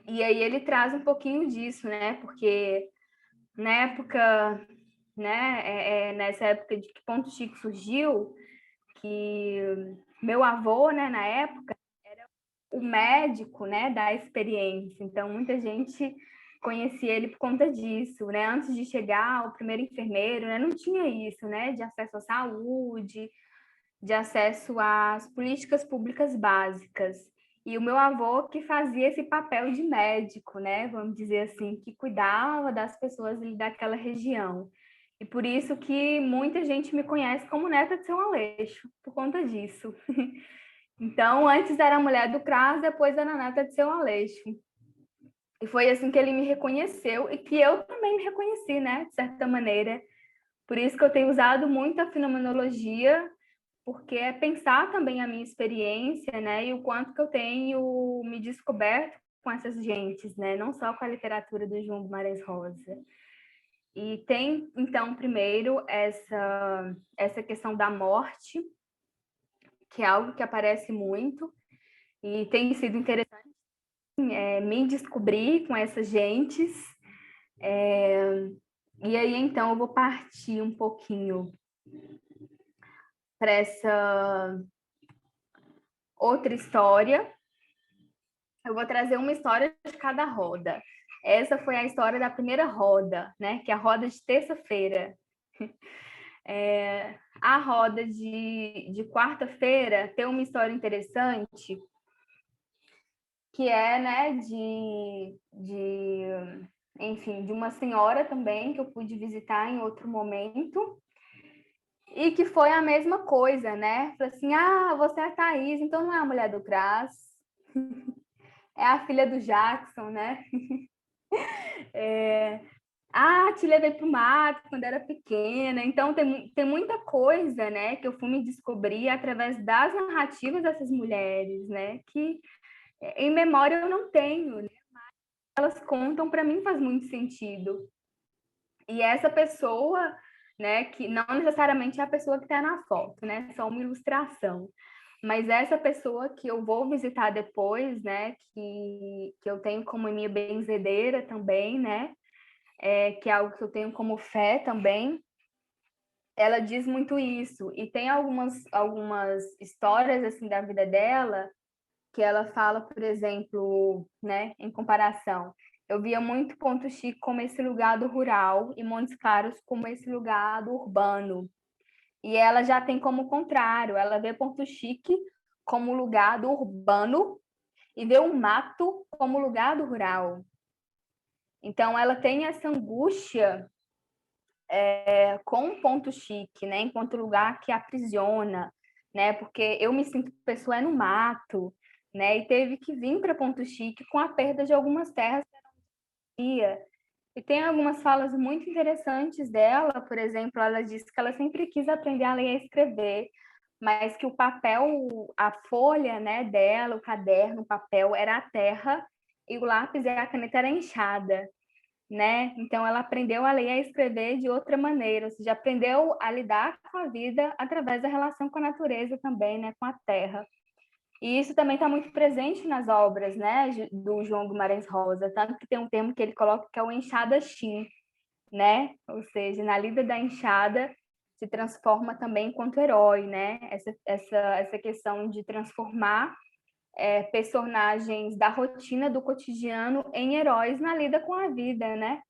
E aí ele traz um pouquinho disso, né? Porque na época, né? Nessa época de que Ponto Chico surgiu, que meu avô, né? Na época o médico, né, da experiência. Então, muita gente conhecia ele por conta disso, né? Antes de chegar o primeiro enfermeiro, né, não tinha isso, né, de acesso à saúde, de acesso às políticas públicas básicas. E o meu avô que fazia esse papel de médico, né, vamos dizer assim, que cuidava das pessoas ali daquela região. E por isso que muita gente me conhece como neta de São Aleixo, por conta disso. Então, antes era a mulher do CRAS, depois era a neta de seu Aleixo. E foi assim que ele me reconheceu e que eu também me reconheci, né, de certa maneira. Por isso que eu tenho usado muito a fenomenologia, porque é pensar também a minha experiência, né, e o quanto que eu tenho me descoberto com essas gentes, né, não só com a literatura do João Guimarães Rosa. E tem, então, primeiro, essa questão da morte, que é algo que aparece muito, e tem sido interessante me descobrir com essas gentes. E aí, então, eu vou partir um pouquinho para essa outra história. Eu vou trazer uma história de cada roda. Essa foi a história da primeira roda, né? Que é a roda de terça-feira. A roda de quarta-feira tem uma história interessante, que é, né, enfim, de uma senhora também que eu pude visitar em outro momento e que foi a mesma coisa, né? Falei assim, você é a Thaís, então não é a mulher do CRAS, é a filha do Jackson, né? Te levei para o mato quando era pequena. Então, tem muita coisa, né, que eu fui me descobrir através das narrativas dessas mulheres, né, que em memória eu não tenho, né? Elas contam, para mim faz muito sentido. E essa pessoa, né, que não necessariamente é a pessoa que está na foto, né, só uma ilustração, mas essa pessoa que eu vou visitar depois, né, que eu tenho como minha benzedeira também, né, que é algo que eu tenho como fé também, ela diz muito isso. E tem algumas histórias, assim, da vida dela, que ela fala, por exemplo, né, em comparação, eu via muito Ponto Chico como esse lugar do rural e Montes Claros como esse lugar do urbano. E ela já tem como contrário, ela vê Ponto Chico como lugar do urbano e vê o mato como lugar do rural. Então ela tem essa angústia com Ponto Chico, né, enquanto lugar que aprisiona, né, porque eu me sinto pessoa no mato, né? E teve que vir para Ponto Chique com a perda de algumas terras que ela ia. E tem algumas falas muito interessantes dela, por exemplo, ela disse que ela sempre quis aprender a ler e a escrever, mas que o papel, a folha, né, dela, o caderno, o papel era a terra e o lápis e a caneta era a enxada, né? Então ela aprendeu a ler e a escrever de outra maneira, ou seja, aprendeu a lidar com a vida através da relação com a natureza também, né, com a terra. E isso também está muito presente nas obras, né, do João Guimarães Rosa, tanto que tem um termo que ele coloca que é o enxada-chim, né? Ou seja, na lida da enxada se transforma também enquanto herói, né? Essa questão de transformar personagens da rotina do cotidiano em heróis na lida com a vida, né?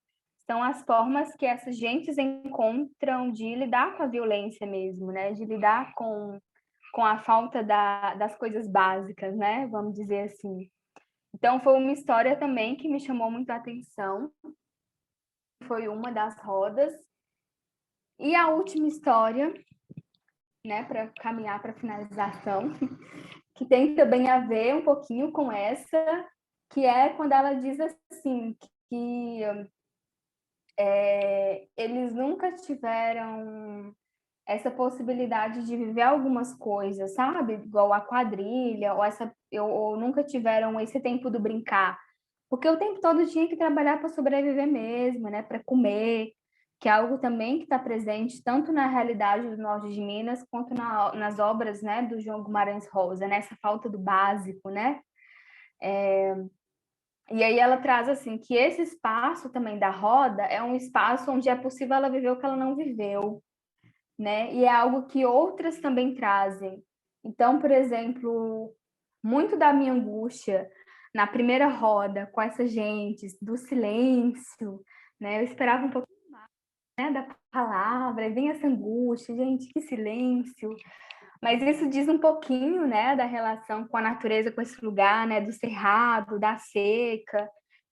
São as formas que essas gentes encontram de lidar com a violência mesmo, né? De lidar com a falta das coisas básicas, né? Vamos dizer assim. Então, foi uma história também que me chamou muito a atenção. Foi uma das rodas. E a última história, né, para caminhar para a finalização, que tem também a ver um pouquinho com essa, que é quando ela diz assim, que eles nunca tiveram essa possibilidade de viver algumas coisas, sabe? Igual a quadrilha, ou nunca tiveram esse tempo do brincar. Porque o tempo todo tinha que trabalhar para sobreviver mesmo, né? Para comer, que é algo também que está presente tanto na realidade do norte de Minas, quanto nas obras, né, do João Guimarães Rosa, né? Essa falta do básico, né? E aí ela traz assim que esse espaço também da roda é um espaço onde é possível ela viver o que ela não viveu, né? E é algo que outras também trazem. Então, por exemplo, muito da minha angústia na primeira roda com essa gente do silêncio, né? Eu esperava um pouquinho mais, né, da palavra, e vem essa angústia, gente, que silêncio. Mas isso diz um pouquinho, né, da relação com a natureza, com esse lugar, né, do cerrado, da seca,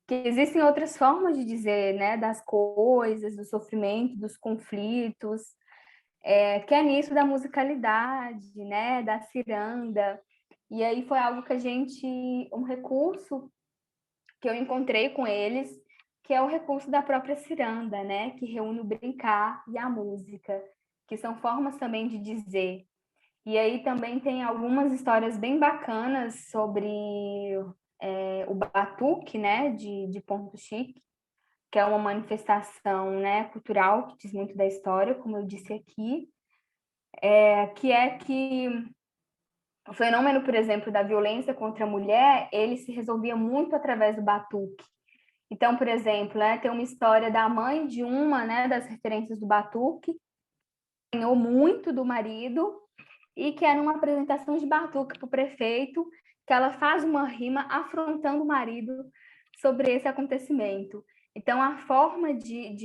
que existem outras formas de dizer, né, das coisas, do sofrimento, dos conflitos, que é nisso da musicalidade, né, da ciranda. E aí foi algo que um recurso que eu encontrei com eles, que é o recurso da própria ciranda, né, que reúne o brincar e a música, que são formas também de dizer. E aí também tem algumas histórias bem bacanas sobre o batuque, né, de Ponto Chique, que é uma manifestação, né, cultural que diz muito da história, como eu disse aqui, que o fenômeno, por exemplo, da violência contra a mulher, ele se resolvia muito através do batuque. Então, por exemplo, né, tem uma história da mãe de uma, né, das referências do batuque, que ganhou muito do marido e que era uma apresentação de batuque para o prefeito, que ela faz uma rima afrontando o marido sobre esse acontecimento. Então, a forma de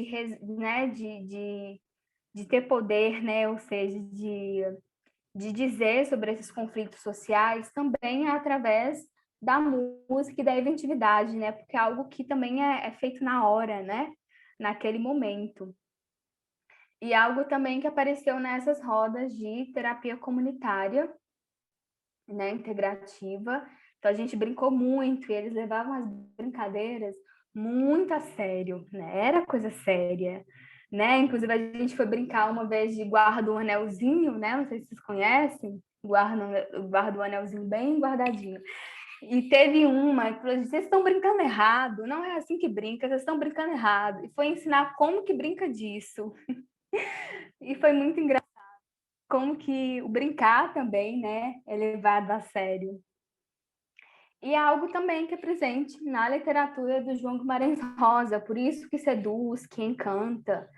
ter poder, né, ou seja, de dizer sobre esses conflitos sociais também é através da música e da inventividade, né? Porque é algo que também é feito na hora, né? Naquele momento. E algo também que apareceu nessas rodas de terapia comunitária, né? Integrativa. Então a gente brincou muito e eles levavam as brincadeiras muito a sério, né? Era coisa séria, né? Inclusive a gente foi brincar uma vez de guarda o anelzinho, né? Não sei se vocês conhecem, guarda o anelzinho bem guardadinho. E teve uma que falou: vocês estão brincando errado, não é assim que brinca, vocês estão brincando errado. E foi ensinar como que brinca disso. E foi muito engraçado como que o brincar também, né, é levado a sério. E é algo também que é presente na literatura do João Guimarães Rosa, por isso que seduz, que encanta,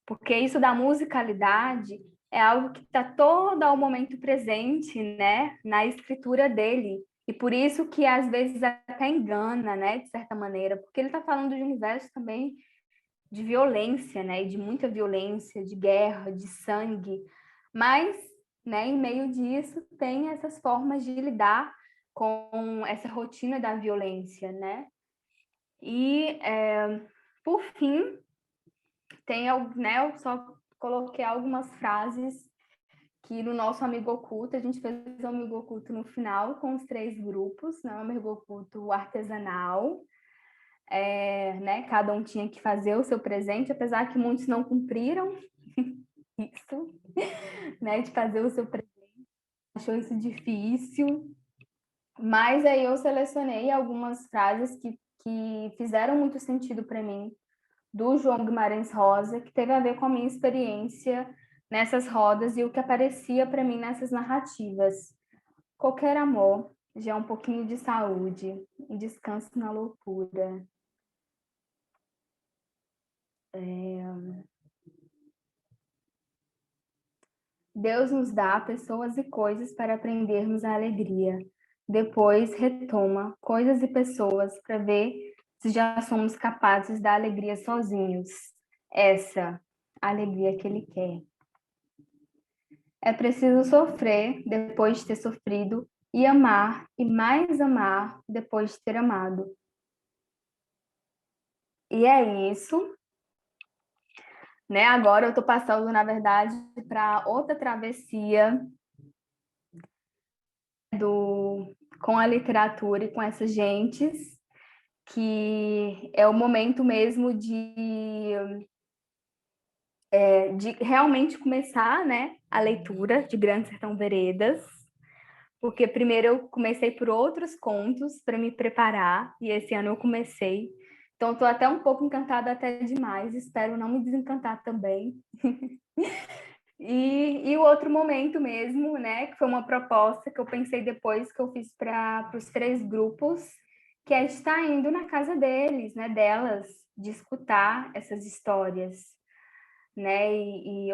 porque isso da musicalidade é algo que está todo ao momento presente, né, na escritura dele, e por isso que às vezes até engana, né, de certa maneira, porque ele está falando de um universo também de violência, né, e de muita violência, de guerra, de sangue, mas, né, em meio disso tem essas formas de lidar com essa rotina da violência, né? E, por fim, tem, né, eu só coloquei algumas frases que no nosso amigo oculto, a gente fez um amigo oculto no final com os 3 grupos, né? Um amigo oculto artesanal, né? Cada um tinha que fazer o seu presente, apesar que muitos não cumpriram isso, né? De fazer o seu presente, achou isso difícil. Mas aí eu selecionei algumas frases que fizeram muito sentido para mim, do João Guimarães Rosa, que teve a ver com a minha experiência nessas rodas e o que aparecia para mim nessas narrativas. Qualquer amor, já é um pouquinho de saúde, um descanso na loucura. Deus nos dá pessoas e coisas para aprendermos a alegria. Depois retoma coisas e pessoas para ver se já somos capazes da alegria sozinhos. Essa alegria que Ele quer. É preciso sofrer depois de ter sofrido e amar e mais amar depois de ter amado. E é isso, né? Agora eu estou passando, na verdade, para outra travessia com a literatura e com essas gentes, que é o momento mesmo de realmente começar, né, a leitura de Grande Sertão Veredas, porque primeiro eu comecei por outros contos para me preparar, e esse ano eu comecei. Então, estou até um pouco encantada até demais, espero não me desencantar também. E o outro momento mesmo, né, que foi uma proposta que eu pensei depois que eu fiz para os 3 grupos, que é estar indo na casa deles, né, delas, de escutar essas histórias, né,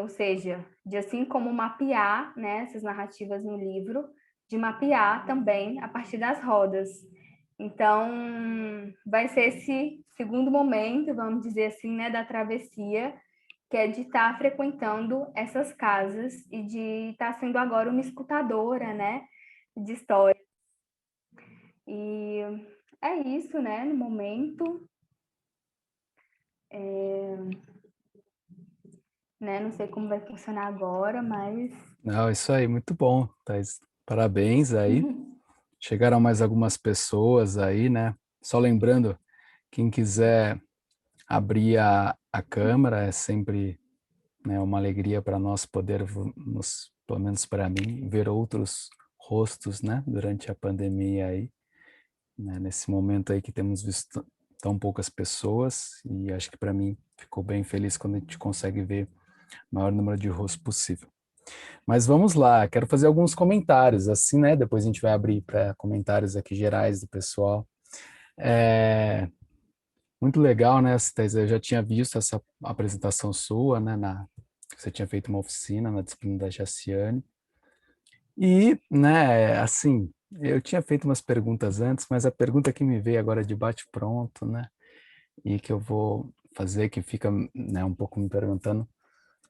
ou seja, de assim como mapear, né, essas narrativas no livro, de mapear também a partir das rodas. Então, vai ser esse segundo momento, vamos dizer assim, né, da travessia, que é de estar frequentando essas casas e de estar sendo agora uma escutadora, né, de histórias. E é isso, né, no momento. Né, não sei como vai funcionar agora, mas... Não, isso aí, muito bom, Thaís. Parabéns aí. Chegaram mais algumas pessoas aí, né? Só lembrando, quem quiser abrir a câmera, é sempre, né, uma alegria para nós podermos, pelo menos para mim, ver outros rostos, né, durante a pandemia aí, né, nesse momento aí que temos visto tão poucas pessoas, e acho que para mim ficou bem feliz quando a gente consegue ver o maior número de rostos possível. Mas vamos lá, quero fazer alguns comentários, assim, né, depois a gente vai abrir para comentários aqui gerais do pessoal. Muito legal, né, Thais? Eu já tinha visto essa apresentação sua, né, você tinha feito uma oficina na disciplina da Jaciane. E, né, assim, eu tinha feito umas perguntas antes, mas a pergunta que me veio agora de bate-pronto, né, e que eu vou fazer, que fica, né, um pouco me perguntando.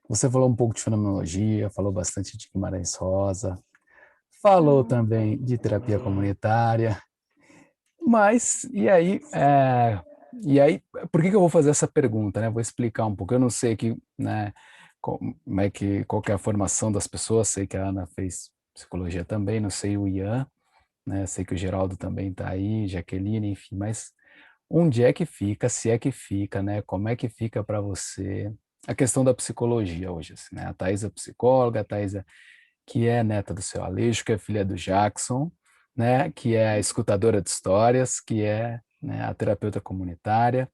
Você falou um pouco de fenomenologia, falou bastante de Guimarães Rosa, falou também de terapia comunitária, mas, por que eu vou fazer essa pergunta, né? Vou explicar um pouco. Eu não sei que, né, qual que é a formação das pessoas, sei que a Ana fez psicologia também, não sei o Ian, né? Sei que o Geraldo também está aí, Jaqueline, enfim, mas onde é que fica, se é que fica, né? Como é que fica para você a questão da psicologia hoje, assim, né? A Thais é psicóloga, a Thais que é neta do seu Aleixo, que é filha do Jackson, né, que é a escutadora de histórias, que é, né, a terapeuta comunitária.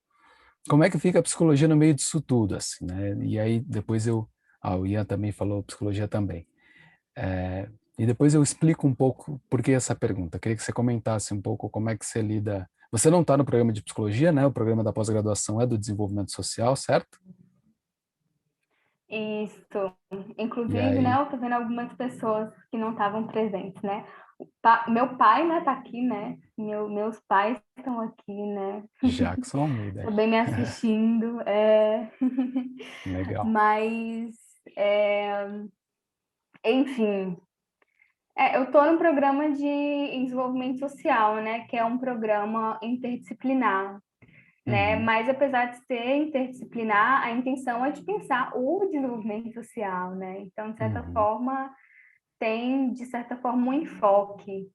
Como é que fica a psicologia no meio disso tudo, assim, né? E aí depois o Ian também falou psicologia também. E depois eu explico um pouco por que essa pergunta. Queria que você comentasse um pouco como é que você lida. Você não está no programa de psicologia, né? O programa da pós-graduação é do desenvolvimento social, certo? Isso. E Inclusive, né, aí, eu tô vendo algumas pessoas que não estavam presentes, né? Meu pai, né, tá aqui, né? Meus pais estão aqui, né? Jackson Almeida. Também me assistindo. Legal. Mas, enfim, eu tô no programa de desenvolvimento social, né? Que é um programa interdisciplinar. Né? Uhum, Mas apesar de ser interdisciplinar, a intenção é de pensar o desenvolvimento social, né? Então, de certa uhum, forma, tem, de certa forma, um enfoque.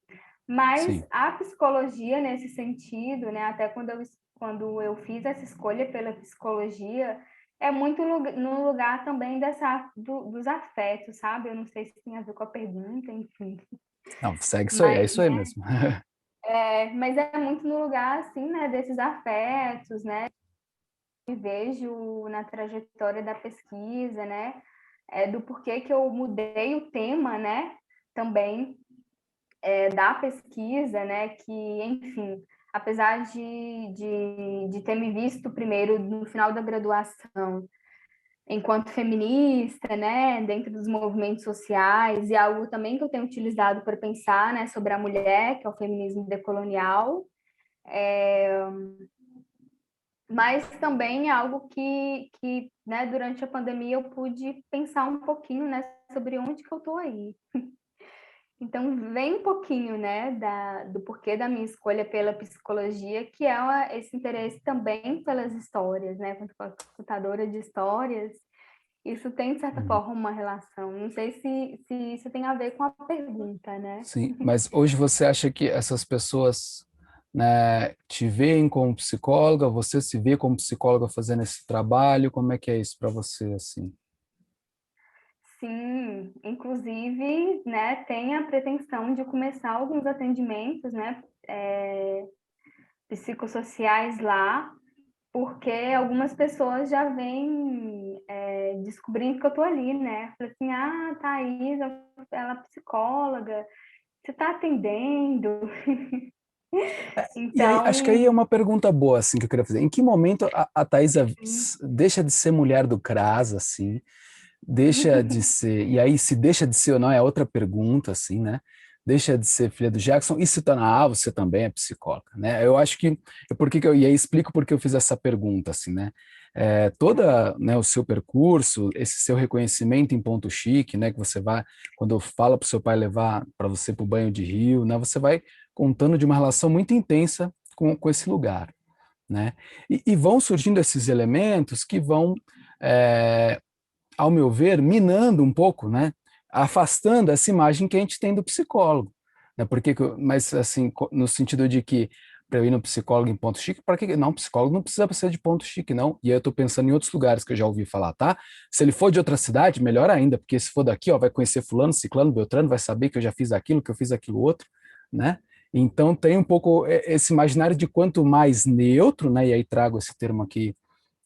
Mas Sim. a psicologia, nesse sentido, né, até quando eu fiz essa escolha pela psicologia, é muito no lugar também dos afetos, sabe? Eu não sei se tem a ver com a pergunta, enfim. Não, segue isso aí, é Mas, isso aí mesmo. mas é muito no lugar, assim, né, desses afetos, né? E vejo na trajetória da pesquisa, né, do porquê que eu mudei o tema, né, também da pesquisa, né, que, enfim, apesar de ter me visto primeiro no final da graduação enquanto feminista, né, dentro dos movimentos sociais, e algo também que eu tenho utilizado para pensar, né, sobre a mulher, que é o feminismo decolonial, mas também é algo que né, durante a pandemia eu pude pensar um pouquinho, né, sobre onde que eu estou aí. Então, vem um pouquinho, né, do porquê da minha escolha pela psicologia, que é esse interesse também pelas histórias, né, quando eu sou escutadora de histórias, isso tem, de certa Uhum. forma, uma relação. Não sei se isso tem a ver com a pergunta, né? Sim, mas hoje você acha que essas pessoas, né, te veem como psicóloga, você se vê como psicóloga fazendo esse trabalho, como é que é isso para você, assim? Sim, inclusive, né, tem a pretensão de começar alguns atendimentos, né, psicossociais lá, porque algumas pessoas já vêm descobrindo que eu tô ali, né? Falei assim, Thaís, ela é psicóloga, você tá atendendo? E aí, acho que aí é Então, uma pergunta boa, assim, que eu queria fazer. Em que momento a Thaisa sim. deixa de ser mulher do CRAS, assim, deixa de ser, e aí se deixa de ser ou não é outra pergunta, assim, né? Deixa de ser filha do Jackson e se torna, você também é psicóloga, né? Eu acho que, e aí explico porque eu fiz essa pergunta, assim, né? Toda, né, o seu percurso, esse seu reconhecimento em ponto chique, né, que você vai, quando fala para o seu pai levar para você para o banho de rio, né, você vai contando de uma relação muito intensa com esse lugar, né? E vão surgindo esses elementos que vão ao meu ver, minando um pouco, né? Afastando essa imagem que a gente tem do psicólogo. Né? Mas, assim, no sentido de que para eu ir no psicólogo em ponto chique, para que não? Psicólogo não precisa ser de ponto chique, não. E aí eu estou pensando em outros lugares que eu já ouvi falar, tá? Se ele for de outra cidade, melhor ainda, porque se for daqui, ó, vai conhecer fulano, ciclano, beltrano, vai saber que eu já fiz aquilo, que eu fiz aquilo outro, né? Então tem um pouco esse imaginário de quanto mais neutro, né? E aí trago esse termo aqui,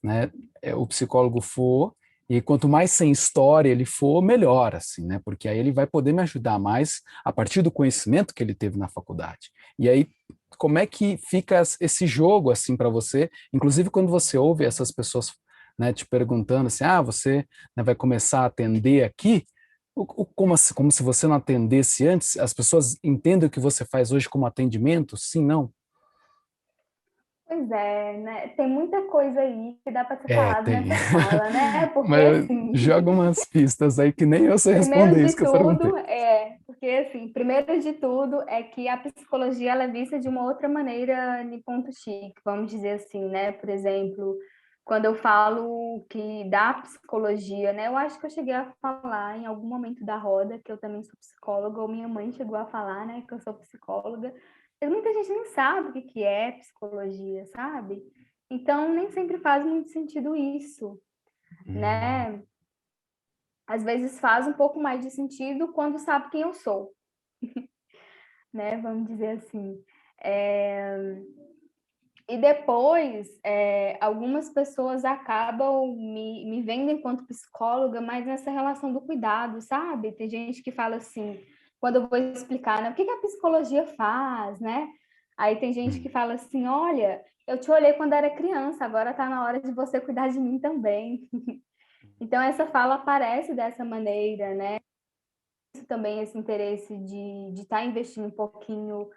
né, o psicólogo for, e quanto mais sem história ele for, melhor, assim, né, porque aí ele vai poder me ajudar mais a partir do conhecimento que ele teve na faculdade. E aí, como é que fica esse jogo, assim, para você, inclusive quando você ouve essas pessoas, né, te perguntando assim, você, né, vai começar a atender aqui, como se você não atendesse antes, as pessoas entendem o que você faz hoje como atendimento? Sim, não? Pois é, né? Tem muita coisa aí que dá para ser falado Tem. nessa fala, né? Porque, Mas assim, joga umas pistas aí que nem eu sei primeiro responder de isso que eu perguntei. tudo porque assim, primeiro de tudo é que a psicologia ela é vista de uma outra maneira em ponto chique, vamos dizer assim, né? Por exemplo, quando eu falo que da psicologia, né? Eu acho que eu cheguei a falar em algum momento da roda que eu também sou psicóloga, ou minha mãe chegou a falar, né, que eu sou psicóloga. Mas muita gente nem sabe o que é psicologia, sabe? Então, nem sempre faz muito sentido isso, Hum, né? Às vezes faz um pouco mais de sentido quando sabe quem eu sou, né? Vamos dizer assim. E depois, algumas pessoas acabam me vendo enquanto psicóloga, mas nessa relação do cuidado, sabe? Tem gente que fala assim, quando eu vou explicar, né? O que a psicologia faz, né? Aí tem gente que hum. fala assim, olha, eu te olhei quando era criança, agora está na hora de você cuidar de mim também. Então, essa fala aparece dessa maneira, né? Também esse interesse de estar investindo um pouquinho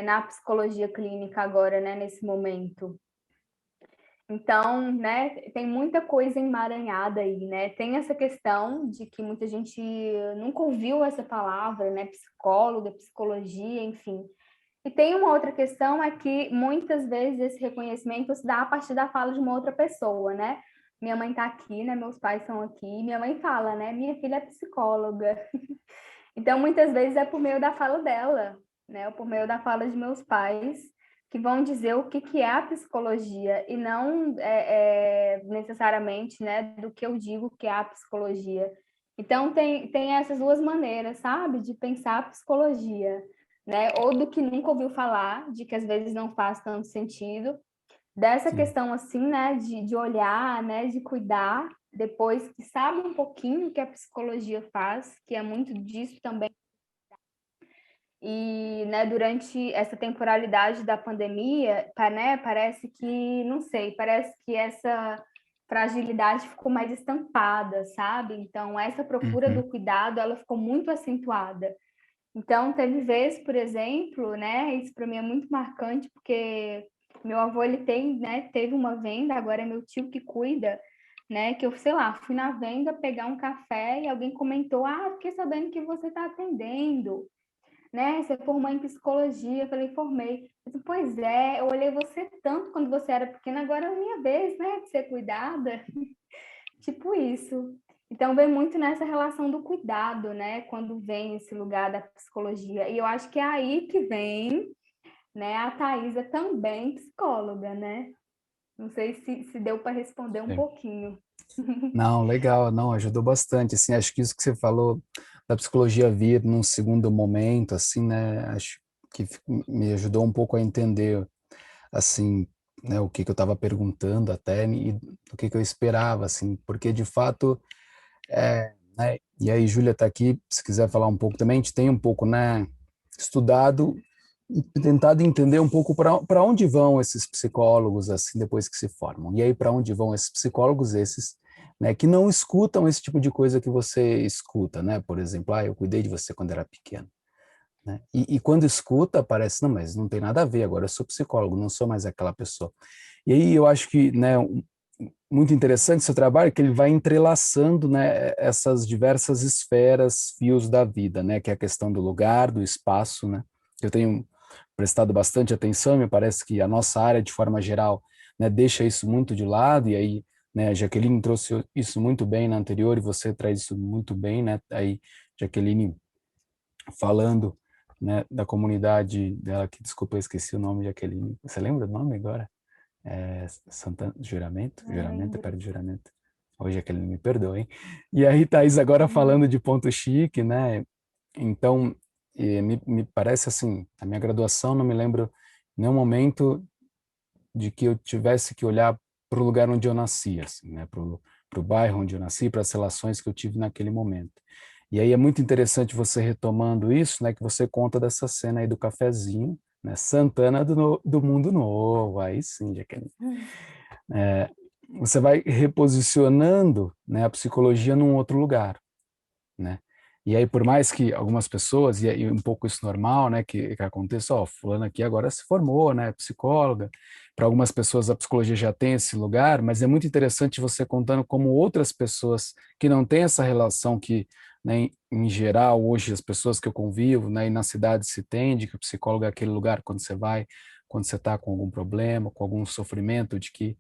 na psicologia clínica agora, né, nesse momento. Então, né, tem muita coisa emaranhada aí, né? Tem essa questão de que muita gente nunca ouviu essa palavra, né, psicóloga, psicologia, enfim. E tem uma outra questão é que muitas vezes esse reconhecimento se dá a partir da fala de uma outra pessoa, né? Minha mãe está aqui, né? Meus pais são aqui. Minha mãe fala, né? Minha filha é psicóloga. Então, muitas vezes é por meio da fala dela, né? Ou por meio da fala de meus pais, que vão dizer o que é a psicologia e não necessariamente, né, do que eu digo que é a psicologia. Então, tem essas duas maneiras, sabe, de pensar a psicologia, né? Ou do que nunca ouviu falar, de que às vezes não faz tanto sentido, dessa Sim. questão assim, né, de olhar, né, de cuidar, depois que sabe um pouquinho o que a psicologia faz, que é muito disso também. E, né, durante essa temporalidade da pandemia, né, parece que, não sei, parece que essa fragilidade ficou mais estampada, sabe? Então, essa procura do Uhum. cuidado, ela ficou muito acentuada. Então, teve vezes, por exemplo, né, isso para mim é muito marcante, porque meu avô, ele tem, né, teve uma venda, agora é meu tio que cuida, né, que eu, sei lá, fui na venda pegar um café e alguém comentou, fiquei sabendo que você está atendendo, né? Você formou em psicologia. Eu falei, formei. Eu disse, pois é, eu olhei você tanto quando você era pequena, agora é a minha vez, né? De ser cuidada. Tipo isso. Então, vem muito nessa relação do cuidado, né? Quando vem esse lugar da psicologia. E eu acho que é aí que vem, né? A Thaisa também psicóloga, né? Não sei se deu para responder um Sim. pouquinho. Não, legal, não, ajudou bastante, assim, acho que isso que você falou da psicologia vir num segundo momento, assim, né, acho que me ajudou um pouco a entender, assim, né, o que que eu estava perguntando até e o que que eu esperava, assim, porque de fato, né, e aí Júlia está aqui, se quiser falar um pouco também, a gente tem um pouco, né, estudado e tentado entender um pouco para onde vão esses psicólogos assim depois que se formam. E aí para onde vão esses psicólogos esses, né, que não escutam esse tipo de coisa que você escuta, né? Por exemplo, eu cuidei de você quando era pequeno, né? E quando escuta parece não, mas não tem nada a ver. Agora eu sou psicólogo, não sou mais aquela pessoa. E aí eu acho que, né, muito interessante seu trabalho, que ele vai entrelaçando, né, essas diversas esferas, fios da vida, né, que é a questão do lugar, do espaço, né. Eu tenho prestado bastante atenção, me parece que a nossa área, de forma geral, né, deixa isso muito de lado, e aí, né, a Jaqueline trouxe isso muito bem na anterior, e você traz isso muito bem, né, aí, Jaqueline falando, né, da comunidade dela, que, desculpa, eu esqueci o nome, Jaqueline, você lembra o nome agora? Santana, juramento? Não Juramento é lembro. perto de juramento. Hoje é que ele me perdoe, hein? E aí, Thaís, agora falando de ponto chique, né? Então, me parece assim, a minha graduação, não me lembro em nenhum momento de que eu tivesse que olhar para o lugar onde eu nasci, assim, né? Para o bairro onde eu nasci, para as relações que eu tive naquele momento. E aí é muito interessante você retomando isso, né? Que você conta dessa cena aí do cafezinho, né? Santana do Mundo Novo, aí sim, Jaqueline. Você vai reposicionando, né, a psicologia num outro lugar, né? E aí, por mais que algumas pessoas, e aí um pouco isso normal, né, que aconteça, fulano aqui agora se formou, né, psicóloga, para algumas pessoas a psicologia já tem esse lugar, mas é muito interessante você contando como outras pessoas que não têm essa relação que, né, em geral, hoje as pessoas que eu convivo, né, e na cidade se tende que o psicólogo é aquele lugar quando você vai, quando você está com algum problema, com algum sofrimento, de que,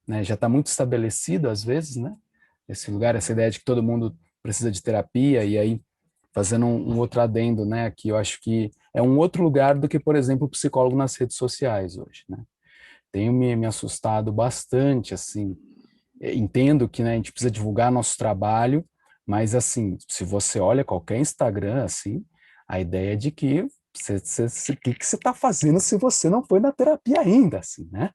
né, já está muito estabelecido às vezes, né, esse lugar, essa ideia de que todo mundo precisa de terapia, e aí fazendo um outro adendo, né, que eu acho que é um outro lugar do que, por exemplo, o psicólogo nas redes sociais hoje, né. Tenho me assustado bastante, assim, entendo que, né, a gente precisa divulgar nosso trabalho, mas, assim, se você olha qualquer Instagram, assim, a ideia é de que o que você está fazendo se você não foi na terapia ainda, assim, né?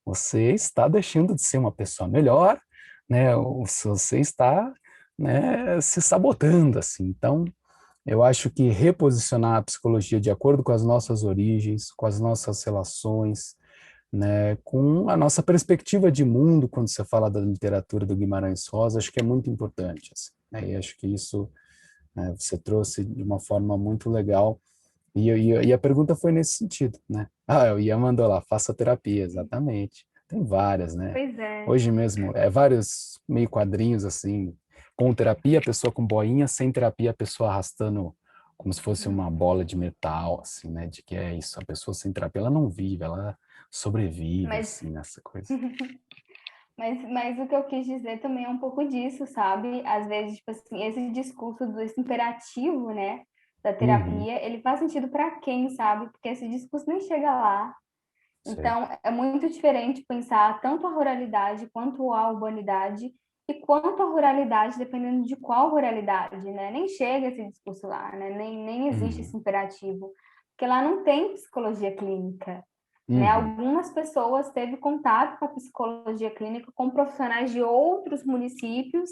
Você está deixando de ser uma pessoa melhor, né? Ou se você está, né, se sabotando, assim. Então, eu acho que reposicionar a psicologia de acordo com as nossas origens, com as nossas relações, né, com a nossa perspectiva de mundo, quando você fala da literatura do Guimarães Rosa, acho que é muito importante, assim, né, e acho que isso, né, você trouxe de uma forma muito legal, e a pergunta foi nesse sentido, né? O Ian mandou lá, faça terapia, exatamente. Tem várias, né? Pois é. Hoje mesmo, vários meio quadrinhos, assim, com terapia, a pessoa com boinha, sem terapia, a pessoa arrastando como se fosse uma bola de metal, assim, né? De que é isso, a pessoa sem terapia, ela não vive, ela sobrevive, Mas assim, nessa coisa. Mas o que eu quis dizer também é um pouco disso, sabe? Às vezes, tipo assim, esse discurso desse imperativo, né? da Uhum. terapia, ele faz sentido para quem, sabe? Porque esse discurso nem chega lá. Sei. Então, é muito diferente pensar tanto a ruralidade quanto a urbanidade, e quanto a ruralidade, dependendo de qual ruralidade, né? Nem chega esse discurso lá, né? Nem existe esse Uhum. imperativo, porque lá não tem psicologia clínica, né? Uhum. Algumas pessoas teve contato com a psicologia clínica com profissionais de outros municípios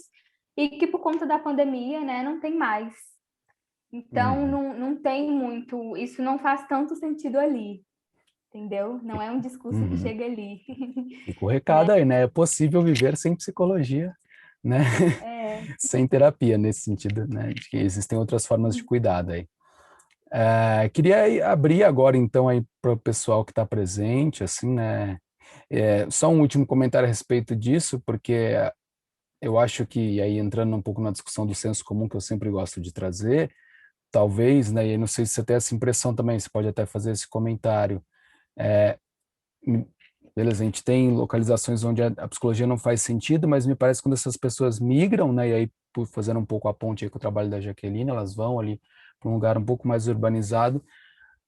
e que por conta da pandemia, né, não tem mais. Então, Uhum. não tem muito, isso não faz tanto sentido ali, entendeu? Não é um discurso que Uhum. chega ali, Fica o recado né? aí, né? É possível viver sem psicologia, né? É, Sem terapia, nesse sentido, né? De que existem outras formas de cuidado aí. Queria abrir agora, então, aí para o pessoal que está presente, assim, né? Só um último comentário a respeito disso, porque eu acho que, aí entrando um pouco na discussão do senso comum, que eu sempre gosto de trazer, talvez, né? E eu não sei se você tem essa impressão também, você pode até fazer esse comentário. É, Beleza, a gente tem localizações onde a psicologia não faz sentido, mas me parece que quando essas pessoas migram, né, e aí fazendo um pouco a ponte aí com o trabalho da Jaqueline, elas vão ali para um lugar um pouco mais urbanizado,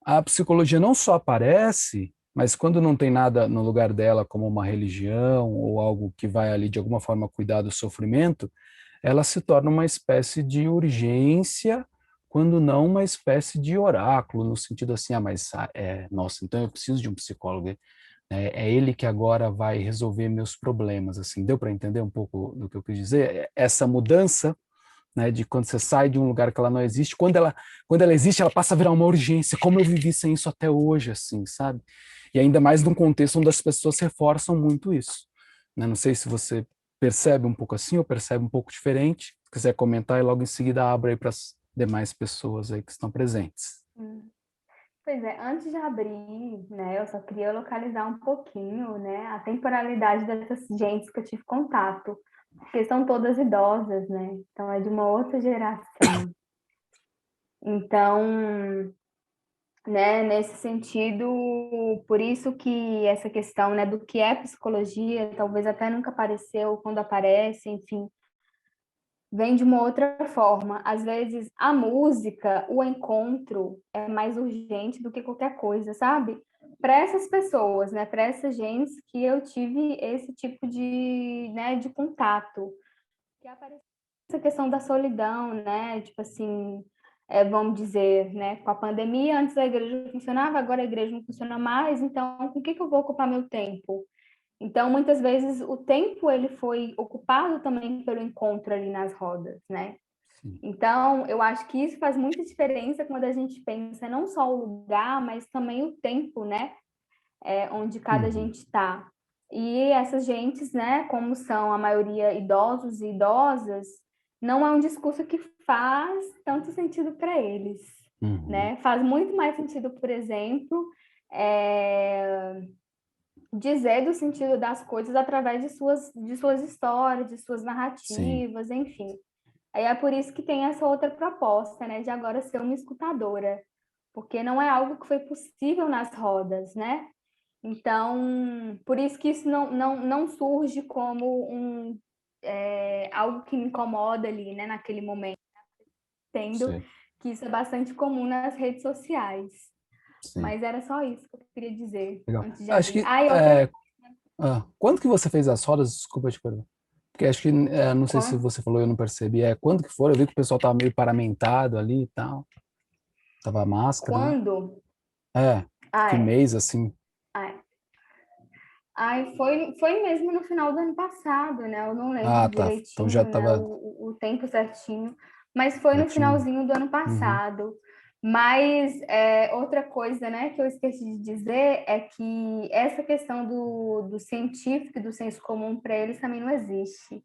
a psicologia não só aparece, mas quando não tem nada no lugar dela, como uma religião ou algo que vai ali de alguma forma cuidar do sofrimento, ela se torna uma espécie de urgência, quando não uma espécie de oráculo, no sentido assim, nossa, então eu preciso de um psicólogo, é ele que agora vai resolver meus problemas, assim, deu para entender um pouco do que eu quis dizer? Essa mudança, né, de quando você sai de um lugar que ela não existe, quando ela existe, ela passa a virar uma urgência, como eu vivi sem isso até hoje, assim, sabe? E ainda mais num contexto onde as pessoas reforçam muito isso, né? Não sei se você percebe um pouco assim ou percebe um pouco diferente, se quiser comentar e logo em seguida abra aí para as demais pessoas aí que estão presentes. pois é, antes de abrir, né, eu só queria localizar um pouquinho, né, a temporalidade dessas gentes que eu tive contato, porque são todas idosas, né, então é de uma outra geração. Então, né, nesse sentido, por isso que essa questão, né, do que é psicologia, talvez até nunca apareceu, quando aparece, enfim, vem de uma outra forma. Às vezes, a música, o encontro é mais urgente do que qualquer coisa, sabe? Para essas pessoas, né, para essas gentes que eu tive esse tipo de, né, de contato, que apareceu essa questão da solidão, né? Tipo assim, vamos dizer, né? Com a pandemia, antes a igreja funcionava, agora a igreja não funciona mais, então com o que eu vou ocupar meu tempo? Então, muitas vezes, o tempo ele foi ocupado também pelo encontro ali nas rodas, né? Sim. Então, eu acho que isso faz muita diferença quando a gente pensa não só o lugar, mas também o tempo, né? Onde cada Uhum. gente está. E essas gentes, né, como são a maioria idosos e idosas, não é um discurso que faz tanto sentido para eles, Uhum. né? Faz muito mais sentido, por exemplo, é, dizer do sentido das coisas através de suas histórias, de suas Sim. narrativas, enfim. Aí é por isso que tem essa outra proposta, né, de agora ser uma escutadora, porque não é algo que foi possível nas rodas, né? Então, por isso que isso não surge como algo que me incomoda ali, né, naquele momento, tendo Sim. que isso é bastante comum nas redes sociais. Sim. Mas era só isso que eu queria dizer Legal. antes de Acho abrir. que Ah, e outra quando que você fez as rodas? Desculpa te perguntar. Porque acho que, não sei se coisa, você falou, eu não percebi. Quando que foi? Eu vi que o pessoal tava meio paramentado ali e tal. Tava máscara, né? quando... É, Ah, que é. mês, assim. Ah, é. Ai, foi mesmo no final do ano passado, né? Eu não lembro Ah, tá. Então já direitinho, né, tava o tempo certinho, mas foi já no tinha. finalzinho do ano Uhum. passado. Mas outra coisa, né, que eu esqueci de dizer é que essa questão do científico e do senso comum para eles também não existe,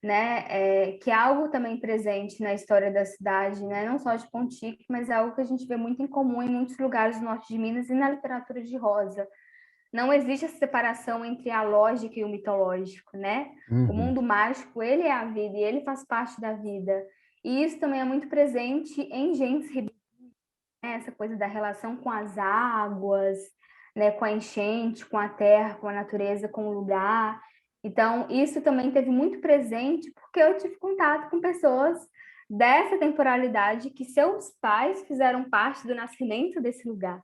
né? Que é algo também presente na história da cidade, né? Não só de Pontique, mas é algo que a gente vê muito em comum em muitos lugares do norte de Minas e na literatura de Rosa. Não existe essa separação entre a lógica e o mitológico, né? O Uhum. mundo mágico, ele é a vida e ele faz parte da vida. E isso também é muito presente em gentes ribeirinhas, né? Essa coisa da relação com as águas, né? Com a enchente, com a terra, com a natureza, com o lugar. Então, isso também teve muito presente porque eu tive contato com pessoas, dessa temporalidade que seus pais fizeram parte do nascimento desse lugar,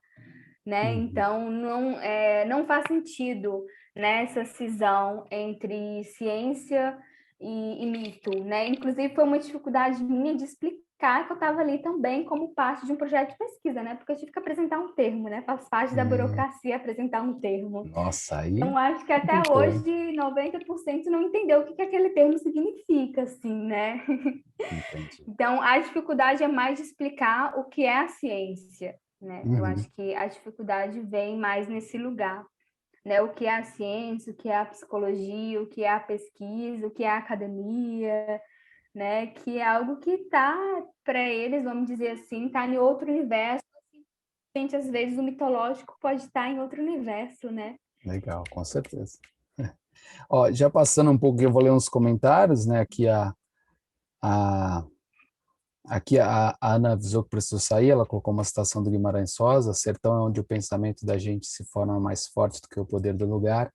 né? Então, não faz sentido, né, essa cisão entre ciência e mito, né? Inclusive, foi uma dificuldade minha de explicar que eu estava ali também como parte de um projeto de pesquisa, né? Porque eu tive que apresentar um termo, né? Faz parte da burocracia apresentar um termo. Nossa, aí Então, acho que até complicou, hein? hoje 90% não entendeu o que aquele termo significa, assim, né? Entendi. Então, a dificuldade é mais de explicar o que é a ciência, né? Eu Uhum. acho que a dificuldade vem mais nesse lugar, né? O que é a ciência, o que é a psicologia, o que é a pesquisa, o que é a academia, né? Que é algo que está, para eles, vamos dizer assim, está em outro universo. Gente, às vezes o mitológico pode estar em outro universo, né? Legal, com certeza. Ó, já passando um pouco, eu vou ler uns comentários, né? A, a Ana avisou que precisou sair, ela colocou uma citação do Guimarães Rosa: sertão é onde o pensamento da gente se forma mais forte do que o poder do lugar,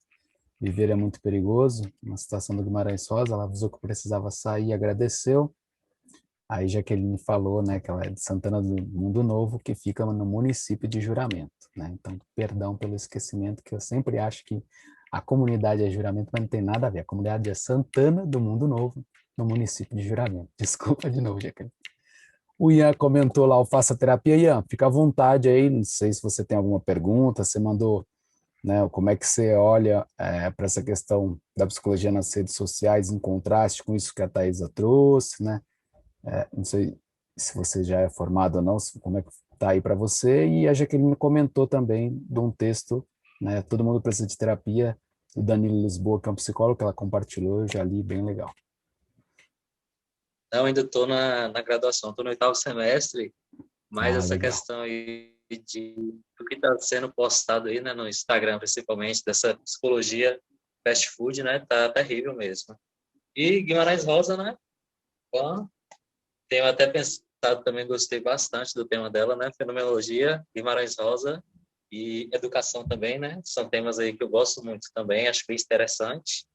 viver é muito perigoso, uma citação do Guimarães Rosa. Ela avisou que precisava sair e agradeceu. Aí Jaqueline falou, né, que ela é de Santana do Mundo Novo, que fica no município de Juramento, né? Então, perdão pelo esquecimento, que eu sempre acho que a comunidade é Juramento, mas não tem nada a ver. A comunidade é Santana do Mundo Novo, no município de Juramento. Desculpa de novo, Jaqueline. O Ian comentou lá o Faça Terapia. Ian, fica à vontade aí, não sei se você tem alguma pergunta, você mandou, né, como é que você olha para essa questão da psicologia nas redes sociais, em contraste com isso que a Thaisa trouxe, né? Não sei se você já é formado ou não, como é que está aí para você. E a Jaqueline comentou também de um texto, né, Todo Mundo Precisa de Terapia, do Danilo Lisboa, que é um psicólogo, que ela compartilhou, eu já li, bem legal. Não, ainda estou na graduação, estou no 8º semestre, mas essa Legal. questão aí do que está sendo postado aí, né, no Instagram, principalmente, dessa psicologia fast food, né, tá terrível mesmo. E Guimarães Rosa, né, bom, tenho até pensado também, gostei bastante do tema dela, né, fenomenologia, Guimarães Rosa e educação também, né, são temas aí que eu gosto muito também, acho bem interessante.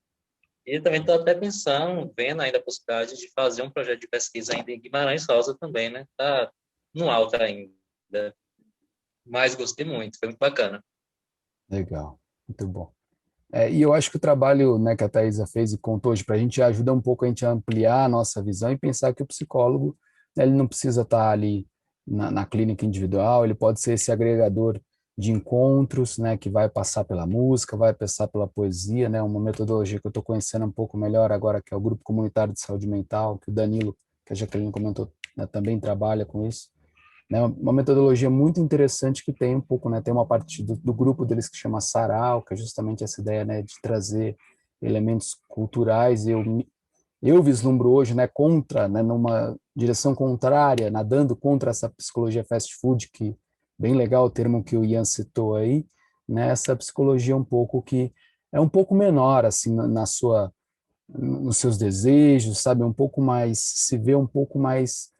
E também estou até pensando, vendo ainda a possibilidade de fazer um projeto de pesquisa ainda em Guimarães Rosa também, né? Tá no alto ainda. Mas gostei muito, foi muito bacana. Legal, muito bom. E eu acho que o trabalho, né, que a Thaisa fez e contou hoje para a gente ajuda um pouco a gente a ampliar a nossa visão e pensar que o psicólogo, né, ele não precisa estar ali na clínica individual, ele pode ser esse agregador de encontros, né, que vai passar pela música, vai passar pela poesia, né, uma metodologia que eu estou conhecendo um pouco melhor agora, que é o Grupo Comunitário de Saúde Mental, que o Danilo, que a Jaqueline comentou, né, também trabalha com isso, né, uma metodologia muito interessante que tem um pouco, né, tem uma parte do grupo deles que chama Sarau, que é justamente essa ideia, né, de trazer elementos culturais. Eu vislumbro hoje, né, contra, né, numa direção contrária, nadando contra essa psicologia fast food, que bem legal o termo que o Ian citou aí, né, essa psicologia um pouco que é um pouco menor, assim, nos seus desejos, sabe, um pouco mais, se vê um pouco mais